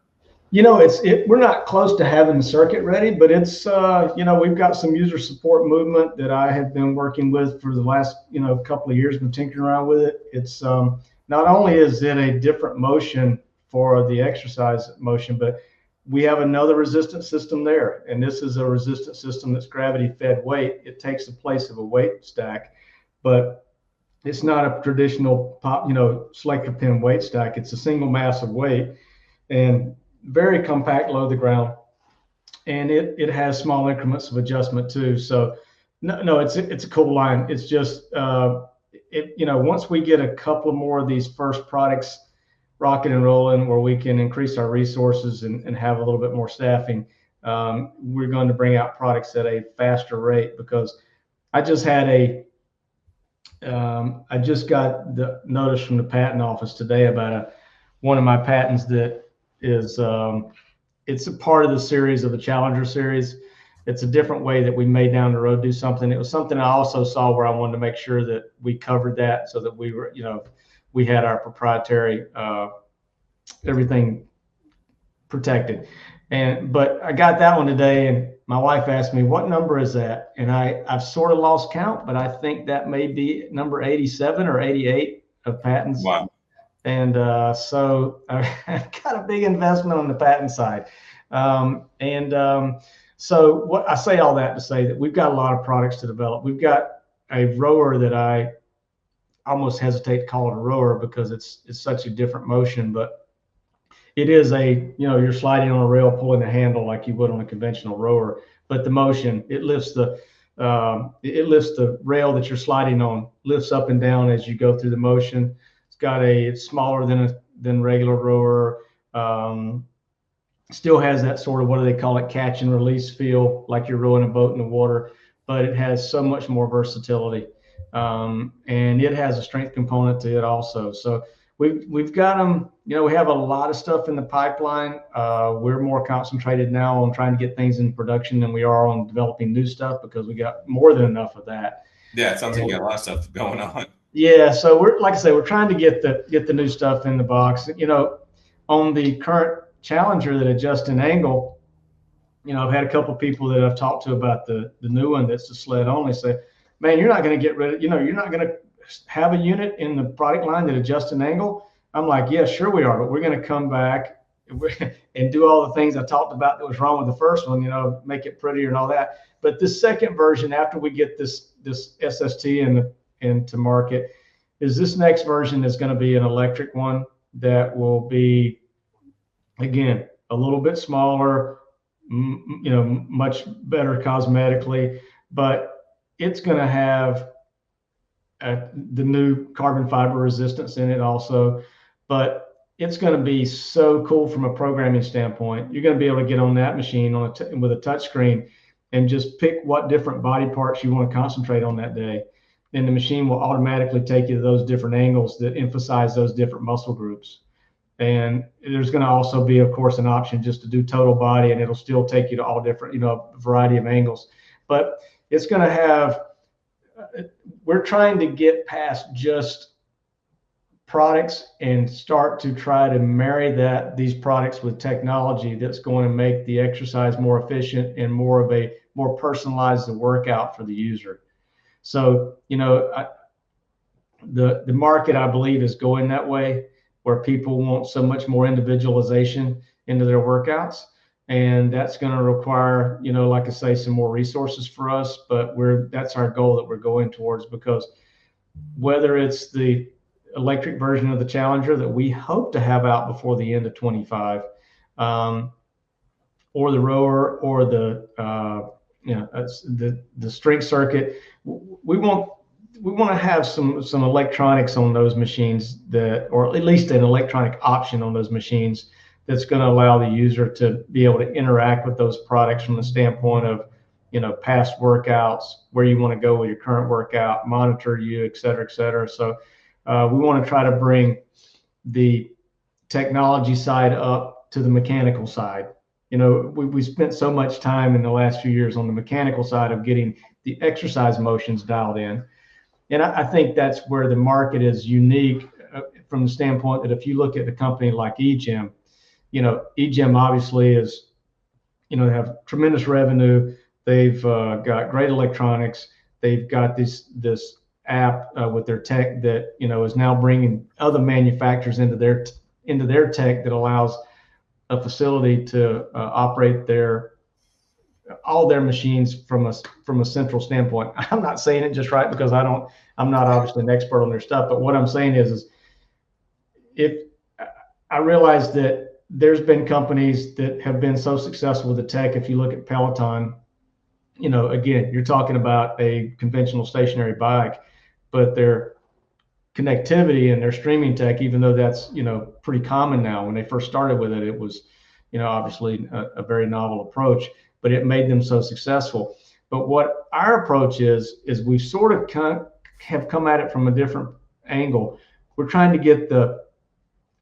We're not close to having the circuit ready, but it's, we've got some user support movement that I have been working with for the last, couple of years, been tinkering around with it. It's, not only is it a different motion for the exercise motion, but we have another resistance system there, and this is a resistance system that's gravity fed weight. It takes the place of a weight stack, but it's not a traditional selector pin weight stack. It's a single mass of weight and very compact low to the ground, and it has small increments of adjustment too. So no, it's a cool line. It's just once we get a couple more of these first products rocking and rolling, where we can increase our resources and have a little bit more staffing, we're going to bring out products at a faster rate. Because I just had I just got the notice from the patent office today about one of my patents that is it's a part of the series of the Challenger series. It's a different way that we may down the road do something. It was something I also saw where I wanted to make sure that we covered that, so that we were, we had our proprietary everything protected. But I got that one today, and my wife asked me, what number is that? And I've sort of lost count, but I think that may be number 87 or 88 of patents. Wow. And so I've got a big investment on the patent side. So what I say all that to say that we've got a lot of products to develop. We've got a rower that I almost hesitate to call it a rower, because it's such a different motion, but it is you're sliding on a rail, pulling a handle like you would on a conventional rower, but the motion, it lifts the rail that you're sliding on, lifts up and down as you go through the motion. It's smaller than regular rower. Still has that sort of, what do they call it, catch and release feel, like you're rowing a boat in the water, but it has so much more versatility. And it has a strength component to it also. So we've got them, we have a lot of stuff in the pipeline. We're more concentrated now on trying to get things in production than we are on developing new stuff, because we got more than enough of that. Yeah, it sounds like you got a lot of stuff going on. Yeah, so we're trying to get the new stuff in the box. On the current Challenger that adjusts in angle, I've had a couple of people that I've talked to about the new one that's the sled only, say, man, you're not going to get rid of, you're not going to have a unit in the product line that adjusts an angle. I'm like, yeah, sure we are, but we're going to come back and do all the things I talked about that was wrong with the first one, make it prettier and all that. But this second version, after we get this SST into market, is this next version is going to be an electric one that will be, again, a little bit smaller, much better cosmetically, but it's going to have the new carbon fiber resistance in it also. But it's going to be so cool from a programming standpoint. You're going to be able to get on that machine with a touch screen and just pick what different body parts you want to concentrate on that day. And the machine will automatically take you to those different angles that emphasize those different muscle groups. And there's going to also be, of course, an option just to do total body, and it'll still take you to all different, a variety of angles. But it's going to have, we're trying to get past just products and start to try to marry these products with technology that's going to make the exercise more efficient and more personalized the workout for the user. So, the market, I believe, is going that way, where people want so much more individualization into their workouts. And that's going to require, like I say, some more resources for us, but that's our goal that we're going towards, because whether it's the electric version of the Challenger that we hope to have out before the end of 25, or the rower, or the strength circuit, we want to have some electronics on those machines, or at least an electronic option on those machines that's going to allow the user to be able to interact with those products from the standpoint of, past workouts, where you want to go with your current workout, monitor you, et cetera, et cetera. So we want to try to bring the technology side up to the mechanical side. We spent so much time in the last few years on the mechanical side of getting the exercise motions dialed in. And I think that's where the market is unique, from the standpoint that if you look at a company like eGym, eGym obviously is, they have tremendous revenue. They've got great electronics. They've got this app with their tech that, is now bringing other manufacturers into their tech that allows a facility to operate all their machines from a central standpoint. I'm not saying it just right because I'm not obviously an expert on their stuff, but what I'm saying is if I realize that there's been companies that have been so successful with the tech. If you look at Peloton, again, you're talking about a conventional stationary bike, but their connectivity and their streaming tech, even though that's, pretty common now, when they first started with it, it was, obviously a very novel approach, but it made them so successful. But what our approach is we sort of have come at it from a different angle. We're trying to get the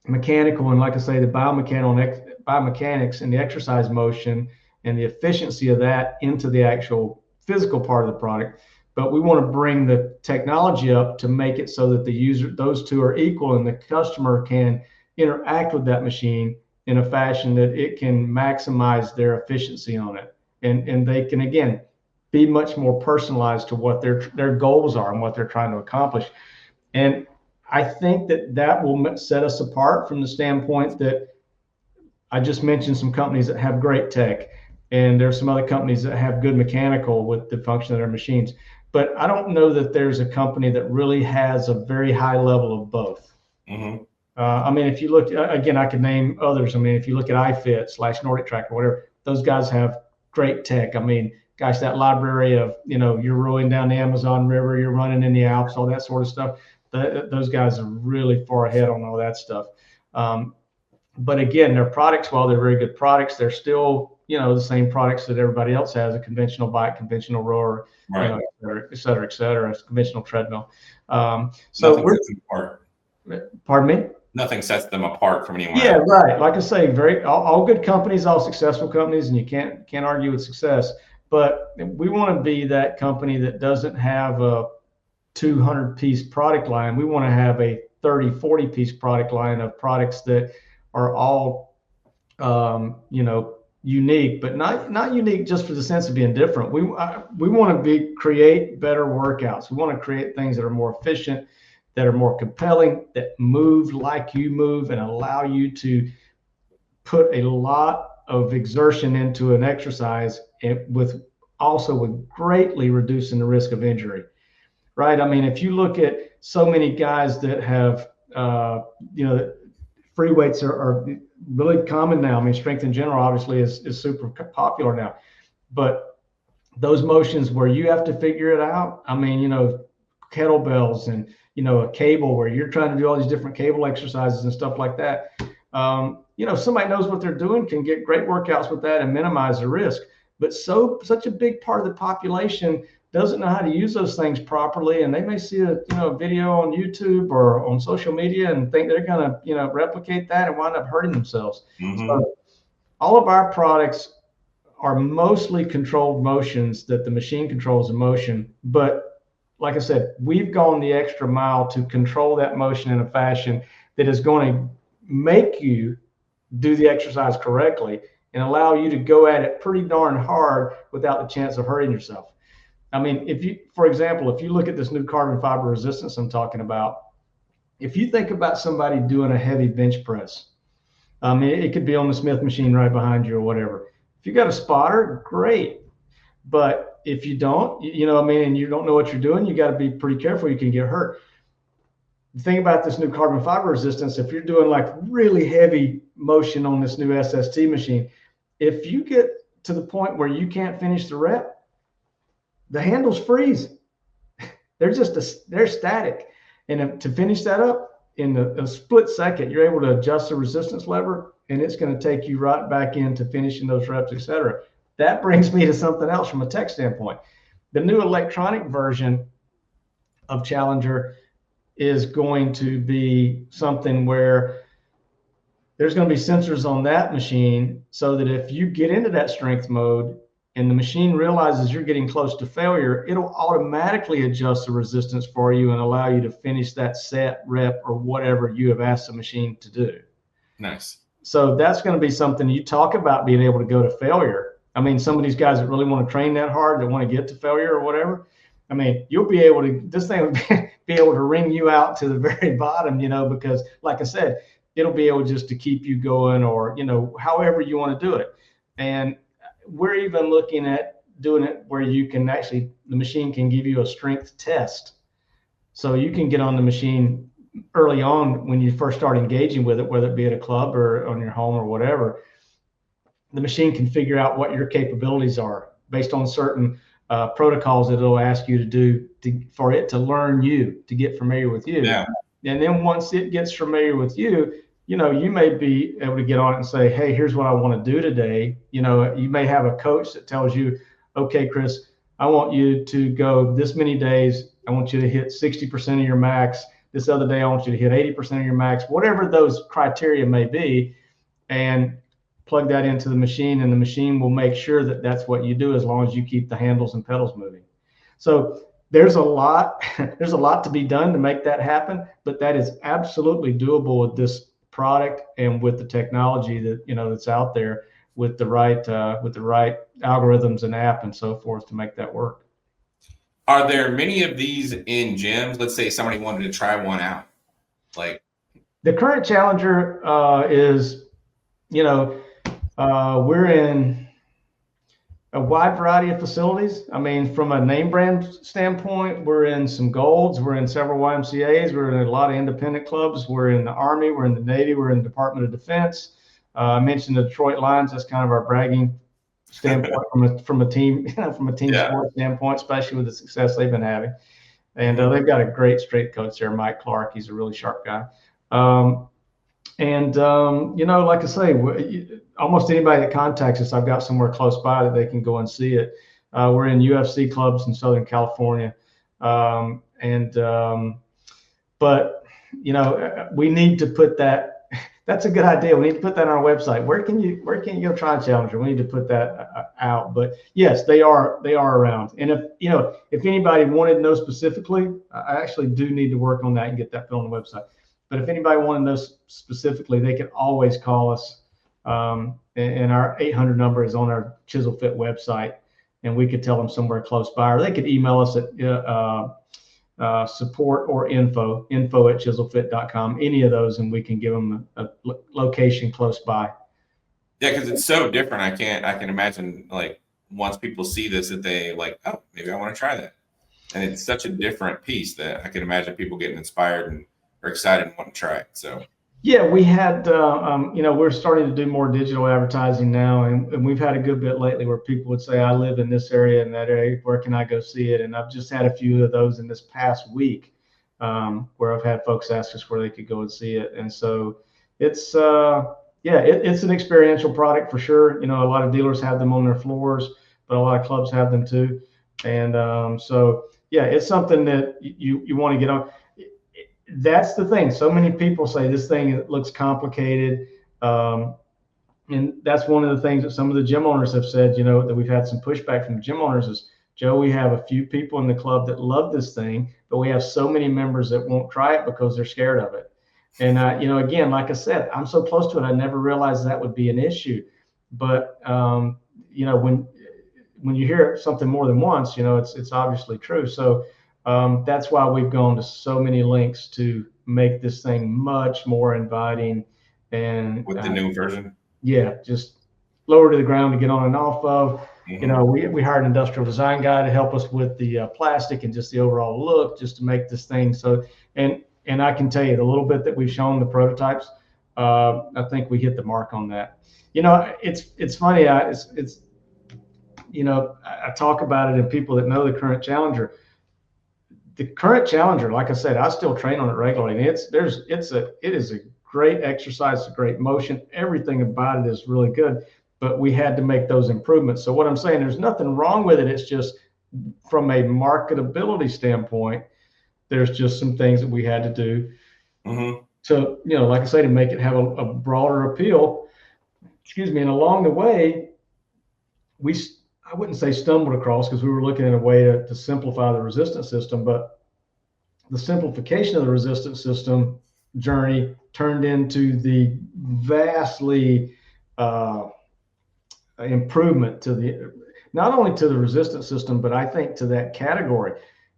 mechanical and, like I say, the biomechanics and the exercise motion and the efficiency of that into the actual physical part of the product. But we want to bring the technology up to make it so that those two are equal, and the customer can interact with that machine in a fashion that it can maximize their efficiency on it. And they can, again, be much more personalized to what their goals are and what they're trying to accomplish. And I think that will set us apart from the standpoint that I just mentioned some companies that have great tech, and there's some other companies that have good mechanical with the function of their machines. But I don't know that there's a company that really has a very high level of both. Mm-hmm. If you look, again, I could name others. If you look at iFit / Nordic Track or whatever, those guys have great tech. Gosh, that library of, you're rolling down the Amazon River, you're running in the Alps, all that sort of stuff. Those guys are really far ahead on all that stuff. But again, their products, while they're very good products, they're still, the same products that everybody else has: a conventional bike, conventional rower, right, et cetera, a conventional treadmill. So nothing sets them apart. Pardon me? Nothing sets them apart from anyone else. Yeah, right. Like I say, all good companies, all successful companies, and you can't argue with success. But we want to be that company that doesn't have a 200-piece product line. We want to have a 30, 40-piece product line of products that are all, unique, but not unique just for the sense of being different. We want to create better workouts. We want to create things that are more efficient, that are more compelling, that move like you move, and allow you to put a lot of exertion into an exercise, with greatly reducing the risk of injury. Right. If you look at so many guys that have, free weights are really common now. Strength in general obviously is super popular now, but those motions where you have to figure it out. Kettlebells and, a cable where you're trying to do all these different cable exercises and stuff like that. Somebody knows what they're doing can get great workouts with that and minimize the risk. But such a big part of the population doesn't know how to use those things properly, and they may see a video on YouTube or on social media and think they're going to replicate that and wind up hurting themselves. Mm-hmm. So all of our products are mostly controlled motions that the machine controls in motion, but like I said, we've gone the extra mile to control that motion in a fashion that is going to make you do the exercise correctly and allow you to go at it pretty darn hard without the chance of hurting yourself. For example, if you look at this new carbon fiber resistance I'm talking about, if you think about somebody doing a heavy bench press, it could be on the Smith machine right behind you or whatever. If you got a spotter, great. But if you don't, and you don't know what you're doing, you got to be pretty careful. You can get hurt. The thing about this new carbon fiber resistance, if you're doing like really heavy motion on this new SST machine, if you get to the point where you can't finish the rep, the handles freeze. They're static. And to finish that up in a split second, you're able to adjust the resistance lever, and it's going to take you right back into finishing those reps, et cetera. That brings me to something else from a tech standpoint. The new electronic version of Challenger is going to be something where there's going to be sensors on that machine so that if you get into that strength mode and the machine realizes you're getting close to failure, it'll automatically adjust the resistance for you and allow you to finish that set, rep, or whatever you have asked the machine to do. Nice. So that's going to be something you talk about being able to go to failure. Some of these guys that really want to train that hard, that want to get to failure or whatever, you'll be able to, this thing will be able to wring you out to the very bottom, because like I said, it'll be able just to keep you going, or, however you want to do it. And we're even looking at doing it where you can actually, the machine can give you a strength test. So you can get on the machine early on when you first start engaging with it, whether it be at a club or on your home or whatever. The machine can figure out what your capabilities are based on certain protocols that it'll ask you to do for it to learn you, to get familiar with you. Yeah. And then once it gets familiar with you, you may be able to get on it and say, hey, here's what I want to do today. You may have a coach that tells you, okay, Chris, I want you to go this many days. I want you to hit 60% of your max. This other day, I want you to hit 80% of your max, whatever those criteria may be, and plug that into the machine, and the machine will make sure that that's what you do, as long as you keep the handles and pedals moving. So there's a lot to be done to make that happen, but that is absolutely doable with this product and with the technology that, that's out there, with the right algorithms and app and so forth to make that work. Are there many of these in gyms? Let's say somebody wanted to try one out. Like, the current Challenger is, we're in a wide variety of facilities. I mean, from a name brand standpoint, we're in some Golds, we're in several YMCAs, we're in a lot of independent clubs, we're in the Army, we're in the Navy, we're in the Department of Defense. I mentioned the Detroit Lions. That's kind of our bragging standpoint from a team, from a team sport standpoint, especially with the success they've been having. And they've got a great strength coach there, Mike Clark. He's a really sharp guy. Like I say, almost anybody that contacts us, I've got somewhere close by that they can go and see it. We're in UFC clubs in Southern California. But we need to put that. That's a good idea. We need to put that on our website. Where can you go try a Challenger? We need to put that out. But yes, they are around. And if anybody wanted to know specifically, I actually do need to work on that and get that put on the website. But if anybody wanted to know specifically, they can always call us. And our 800 number is on our Chisel-Fit website, and we could tell them somewhere close by, or they could email us at support or info@chiselfit.com, any of those, and we can give them a location close by. Yeah, because it's so different. I can imagine, like, once people see this, that they like, oh, maybe I want to try that. And it's such a different piece that I can imagine people getting inspired and are excited and want to try it. So yeah, we had, we're starting to do more digital advertising now, and we've had a good bit lately where people would say, I live in this area and that area, where can I go see it? And I've just had a few of those in this past week, where I've had folks ask us where they could go and see it. And so it's, it's an experiential product for sure. A lot of dealers have them on their floors, but a lot of clubs have them too. And it's something that you want to get on. That's the thing. So many people say this thing looks complicated. And that's one of the things that some of the gym owners have said, that we've had some pushback from the gym owners is, Joe, we have a few people in the club that love this thing, but we have so many members that won't try it because they're scared of it. And, again, like I said, I'm so close to it, I never realized that would be an issue. But, when you hear something more than once, it's obviously true. So that's why we've gone to so many lengths to make this thing much more inviting. And with the new version, just lower to the ground to get on and off of. We hired an industrial design guy to help us with the plastic and just the overall look, just to make this thing so. And I can tell you, the little bit that we've shown the prototypes, I think we hit the mark on that. It's funny. I talk about it, and people that know the current Challenger. The current Challenger, like I said, I still train on it regularly. And it is a great exercise, a great motion. Everything about it is really good, but we had to make those improvements. So what I'm saying, there's nothing wrong with it. It's just from a marketability standpoint, there's just some things that we had to do to, like I say, to make it have a broader appeal. Excuse me. And along the way, I wouldn't say stumbled across, because we were looking at a way to simplify the resistance system, but the simplification of the resistance system journey turned into the vastly improvement to not only to the resistance system, but I think to that category.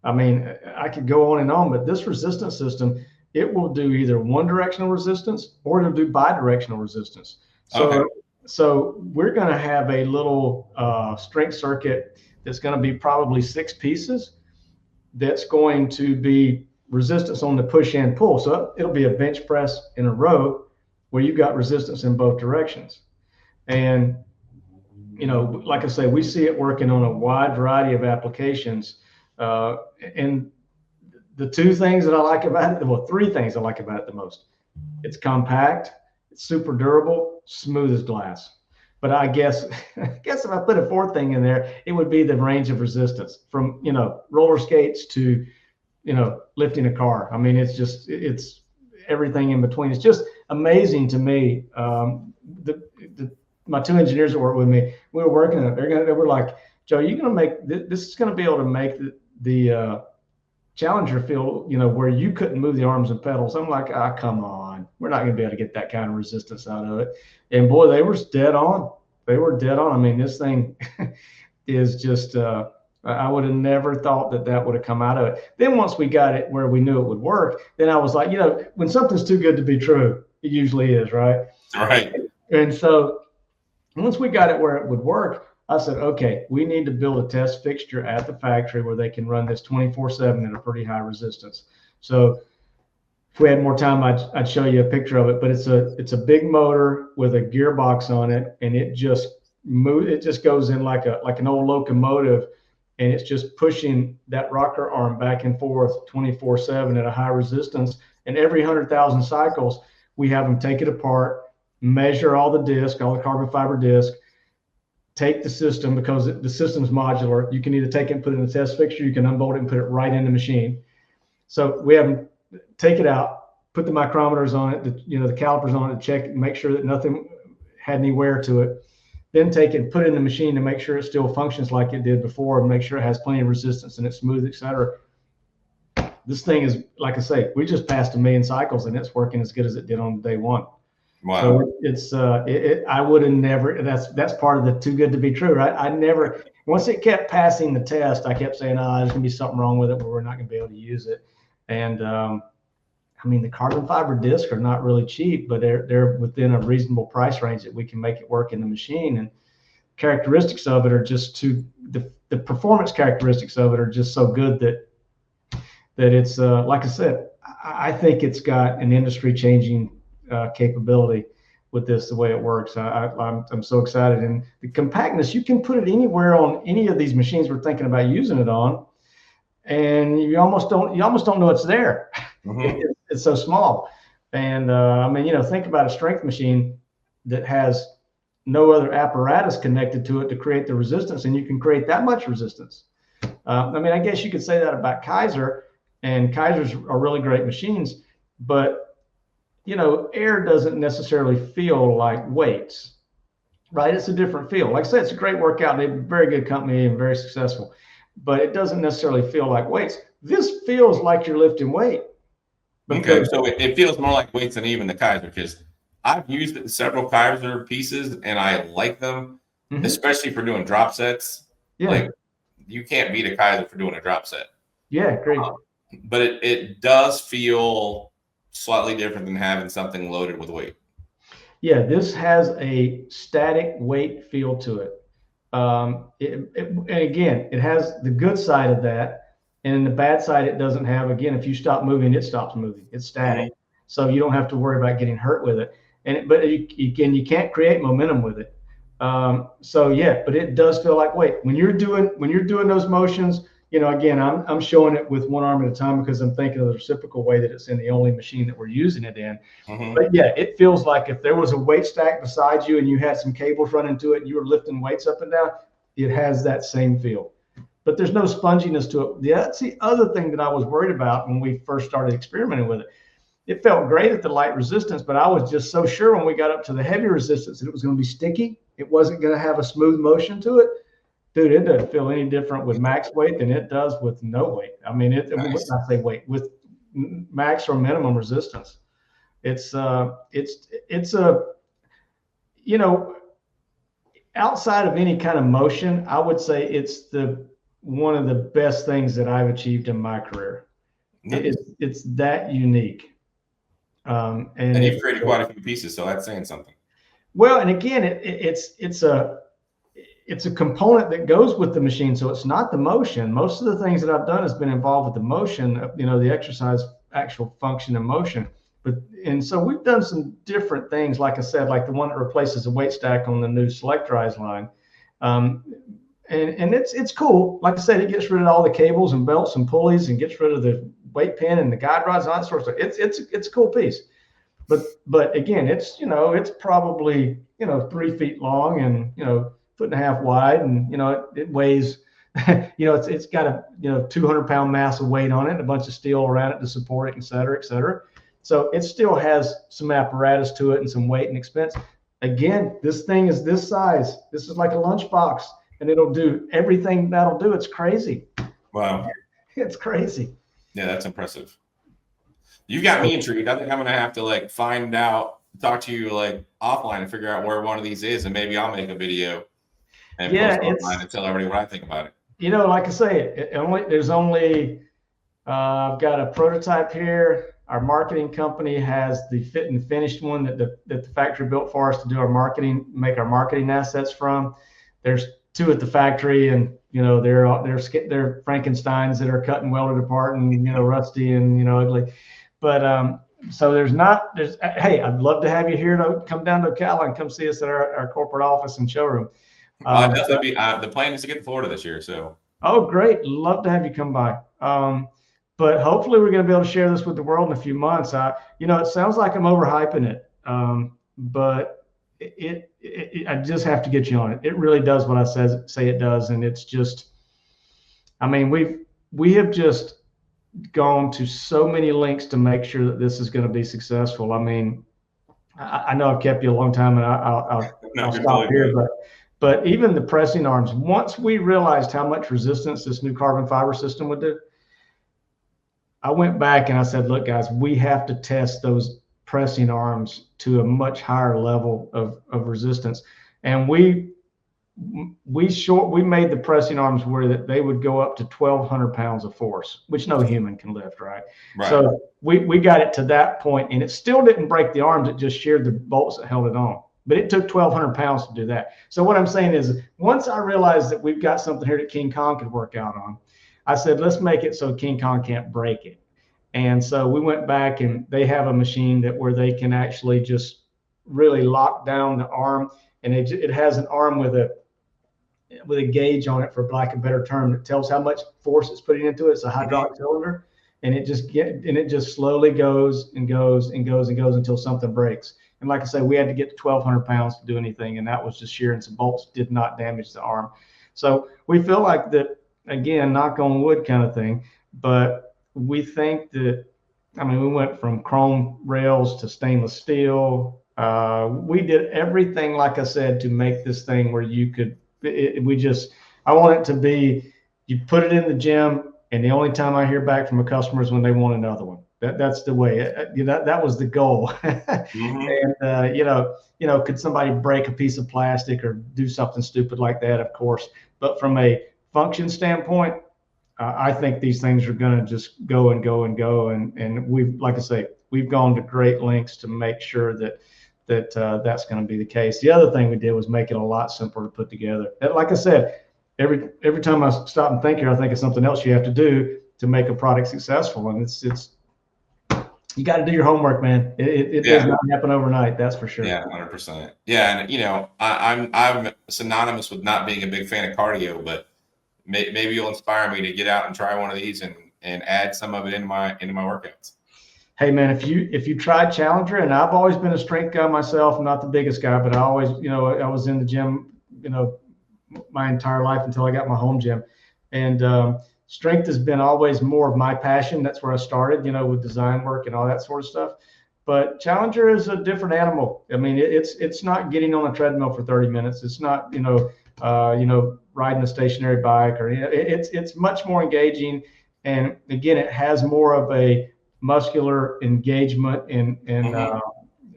I mean, I could go on and on, but this resistance system, it will do either one directional resistance or it'll do bidirectional resistance. So, so we're going to have a little strength circuit that's going to be probably 6 pieces. That's going to be resistance on the push and pull. So it'll be a bench press in a row where you've got resistance in both directions. And, you know, like I say, we see it working on a wide variety of applications. And the 2 things that I like about it, well, 3 things I like about it the most. It's compact, it's super durable, smooth as glass. But I guess if I put a 4th thing in there, it would be the range of resistance from, you know, roller skates to, you know, lifting a car. I mean, it's everything in between. It's just amazing to me. My 2 engineers that work with me, we were working on it. They were like, Joe, you're going to make this is going to be able to make the Challenger feel, you know, where you couldn't move the arms and pedals. I'm like, come on, we're not going to be able to get that kind of resistance out of it. And boy, they were dead on. They were dead on. I mean, this thing is just, I would have never thought that would have come out of it. Then once we got it where we knew it would work, then I was like, you know, when something's too good to be true, it usually is, right? Right. And so once we got it where it would work, I said, okay, we need to build a test fixture at the factory where they can run this 24/7 at a pretty high resistance. So if we had more time, I'd show you a picture of it, but it's a big motor with a gearbox on it, and it just goes in like an old locomotive, and it's just pushing that rocker arm back and forth 24/7 at a high resistance. And every 100,000 cycles, we have them take it apart, measure all the disc, all the carbon fiber disc, take the system, because the system's modular. You can either take it and put it in the test fixture, you can unbolt it and put it right in the machine. So we have them take it out, put the micrometers on it, the calipers on it, to check, make sure that nothing had any wear to it. Then take it and put it in the machine to make sure it still functions like it did before, and make sure it has plenty of resistance and it's smooth, etc. This thing is, like I say, we just passed 1 million cycles and it's working as good as it did on day 1. Wow. So it's I would have never. That's part of the too good to be true, right? I never. Once it kept passing the test, I kept saying, there's gonna be something wrong with it where we're not gonna be able to use it. And I mean, the carbon fiber discs are not really cheap, but they're within a reasonable price range that we can make it work in the machine. And characteristics of it are just the performance characteristics of it are just so good that it's like I said, I think it's got an industry changing capability with this, the way it works. I'm so excited. And the compactness, you can put it anywhere on any of these machines we're thinking about using it on, and you almost don't know it's there. Mm-hmm. It's so small. And I mean, you know, think about a strength machine that has no other apparatus connected to it to create the resistance, and you can create that much resistance. I mean, I guess you could say that about Kaiser, and Kaisers are really great machines, but you know, air doesn't necessarily feel like weights, right? It's a different feel. Like I said, it's a great workout. They're a very good company and very successful, but it doesn't necessarily feel like weights. This feels like you're lifting weight. Okay, so it feels more like weights than even the Kaiser, because I've used several Kaiser pieces and I like them, mm-hmm. especially for doing drop sets. Yeah. Like, you can't beat a Kaiser for doing a drop set. Yeah, great. But it does feel slightly different than having something loaded with weight. Yeah, this has a static weight feel to it. And again, it has the good side of that, and the bad side it doesn't have. Again, if you stop moving, it stops moving. It's static, mm-hmm. so you don't have to worry about getting hurt with it. But you can't create momentum with it. So yeah, but it does feel like weight when you're doing those motions. You know, again, I'm showing it with one arm at a time because I'm thinking of the reciprocal way that it's in the only machine that we're using it in. Mm-hmm. But yeah, it feels like if there was a weight stack beside you and you had some cables running to it and you were lifting weights up and down, it has that same feel. But there's no sponginess to it. That's the other thing that I was worried about when we first started experimenting with it. It felt great at the light resistance, but I was just so sure when we got up to the heavy resistance that it was going to be sticky. It wasn't going to have a smooth motion to it. Dude, it doesn't feel any different with max weight than it does with no weight. I mean, nice. I say weight with max or minimum resistance. It's a, you know, outside of any kind of motion, I would say it's one of the best things that I've achieved in my career. Nice. It's that unique. And you've created quite a few pieces, so that's saying something. Well, and again, it's a component that goes with the machine, so it's not the motion. Most of the things that I've done has been involved with the motion, the exercise, actual function and motion. And so we've done some different things, like I said, like the one that replaces the weight stack on the new Selectorize line. And it's cool. Like I said, it gets rid of all the cables and belts and pulleys and gets rid of the weight pin and the guide rods and all that sort of stuff. It's a cool piece. But again, it's probably 3 feet long and 1.5 wide, and it weighs it's got a 200-pound mass of weight on it and a bunch of steel around it to support it, et cetera, et cetera. So it still has some apparatus to it and some weight and expense. Again, this thing is this size. This is like a lunchbox, and it'll do everything that'll do. It's crazy. Wow. It's crazy. Yeah, that's impressive. You got me intrigued. I think I'm gonna have to find out, talk to you offline and figure out where one of these is, and maybe I'll make a video and post online and tell everybody what I think about it. Like I say, I've got a prototype here. Our marketing company has the fit and finished one that the factory built for us to do our marketing, make our marketing assets from. There's 2 at the factory, and they're Frankensteins that are cut and welded apart and rusty and ugly. But so hey, I'd love to have you here to come down to Ocala and come see us at our corporate office and showroom. The plan is to get to Florida this year. So. Oh, great! Love to have you come by. But hopefully we're going to be able to share this with the world in a few months. It sounds like I'm overhyping it, but I just have to get you on it. It really does what I say it does, and it's just, we have just gone to so many lengths to make sure that this is going to be successful. I know I've kept you a long time, and I'll stop here, but even the pressing arms, once we realized how much resistance this new carbon fiber system would do, I went back and I said, look, guys, we have to test those pressing arms to a much higher level of resistance. And we made the pressing arms where that they would go up to 1,200 pounds of force, which no human can lift, right? So we got it to that point, and it still didn't break the arms. It just sheared the bolts that held it on. But it took 1,200 pounds to do that. So what I'm saying is, once I realized that we've got something here that King Kong could work out on, I said, let's make it so King Kong can't break it. And so we went back, and they have a machine where they can actually just really lock down the arm, and it has an arm with a gauge on it, for lack of a better term, that tells how much force it's putting into it. It's a hydraulic cylinder, and it just slowly goes and goes and goes and goes until something breaks. And like I said, we had to get to 1,200 pounds to do anything, and that was just shearing some bolts, did not damage the arm. So we feel like that, again, knock on wood kind of thing, but we think that, we went from chrome rails to stainless steel. We did everything, like I said, to make this thing where you could, I want it to be, you put it in the gym, and the only time I hear back from a customer is when they want another one. That's the way, that was the goal. Mm-hmm. And, could somebody break a piece of plastic or do something stupid like that? Of course. But from a function standpoint, I think these things are going to just go and go and go. And we've, like I say, we've gone to great lengths to make sure that that's going to be the case. The other thing we did was make it a lot simpler to put together. And like I said, every time I stop and think here, I think of something else you have to do to make a product successful. And it's you got to do your homework, man. It does not happen overnight. That's for sure. Yeah, 100%. Yeah, and I'm synonymous with not being a big fan of cardio, but maybe you'll inspire me to get out and try one of these and add some of it into my workouts. Hey man, if you tried Challenger, and I've always been a strength guy myself, I'm not the biggest guy, but I always, I was in the gym, my entire life until I got my home gym. And strength has been always more of my passion. That's where I started, with design work and all that sort of stuff. But Challenger is a different animal. It's not getting on a treadmill for 30 minutes. It's not, riding a stationary bike, or it's much more engaging. And again, it has more of a muscular engagement and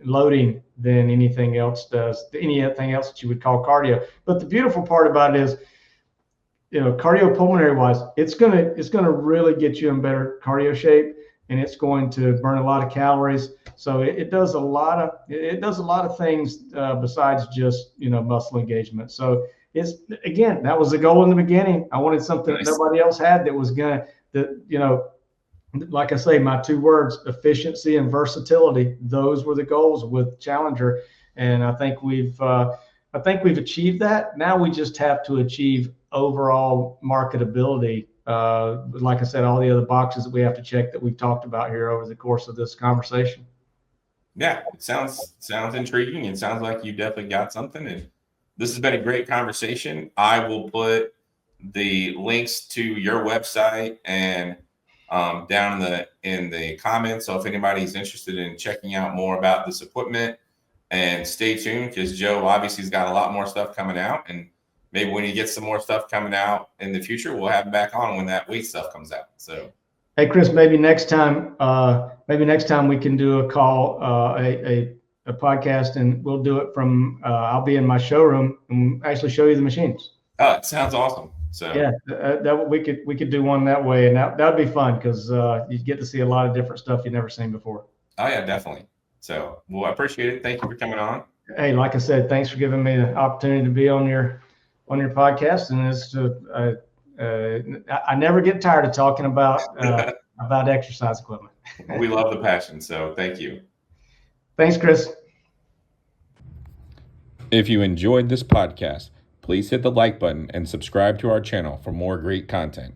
loading than anything else does, anything else that you would call cardio. But the beautiful part about it is, cardiopulmonary wise, it's gonna really get you in better cardio shape. and it's going to burn a lot of calories. So it does a lot of things besides just muscle engagement. So it's, again, that was the goal in the beginning. I wanted something that nobody else had, that was gonna, like I say, my two words, efficiency and versatility. Those were the goals with Challenger, and I think we've achieved that. Now we just have to achieve overall marketability. Like I said, all the other boxes that we have to check that we've talked about here over the course of this conversation. Yeah, it sounds intriguing. It sounds like you definitely got something, and this has been a great conversation. I will put the links to your website and down in the comments. So if anybody's interested in checking out more about this equipment, and stay tuned, because Joe obviously has got a lot more stuff coming out, and maybe when he gets some more stuff coming out in the future, we'll have him back on when that weight stuff comes out. So, hey Chris, maybe next time we can do a call, a podcast, and we'll do it from. I'll be in my showroom and actually show you the machines. Oh, it sounds awesome. So yeah, that we could do one that way, and that would be fun, because you get to see a lot of different stuff you've never seen before. Oh yeah, definitely. So, well, I appreciate it. Thank you for coming on. Hey, like I said, thanks for giving me the opportunity to be on your podcast, and I never get tired of talking about exercise equipment. We love the passion, so thank you. Thanks, Chris. If you enjoyed this podcast, please hit the like button and subscribe to our channel for more great content.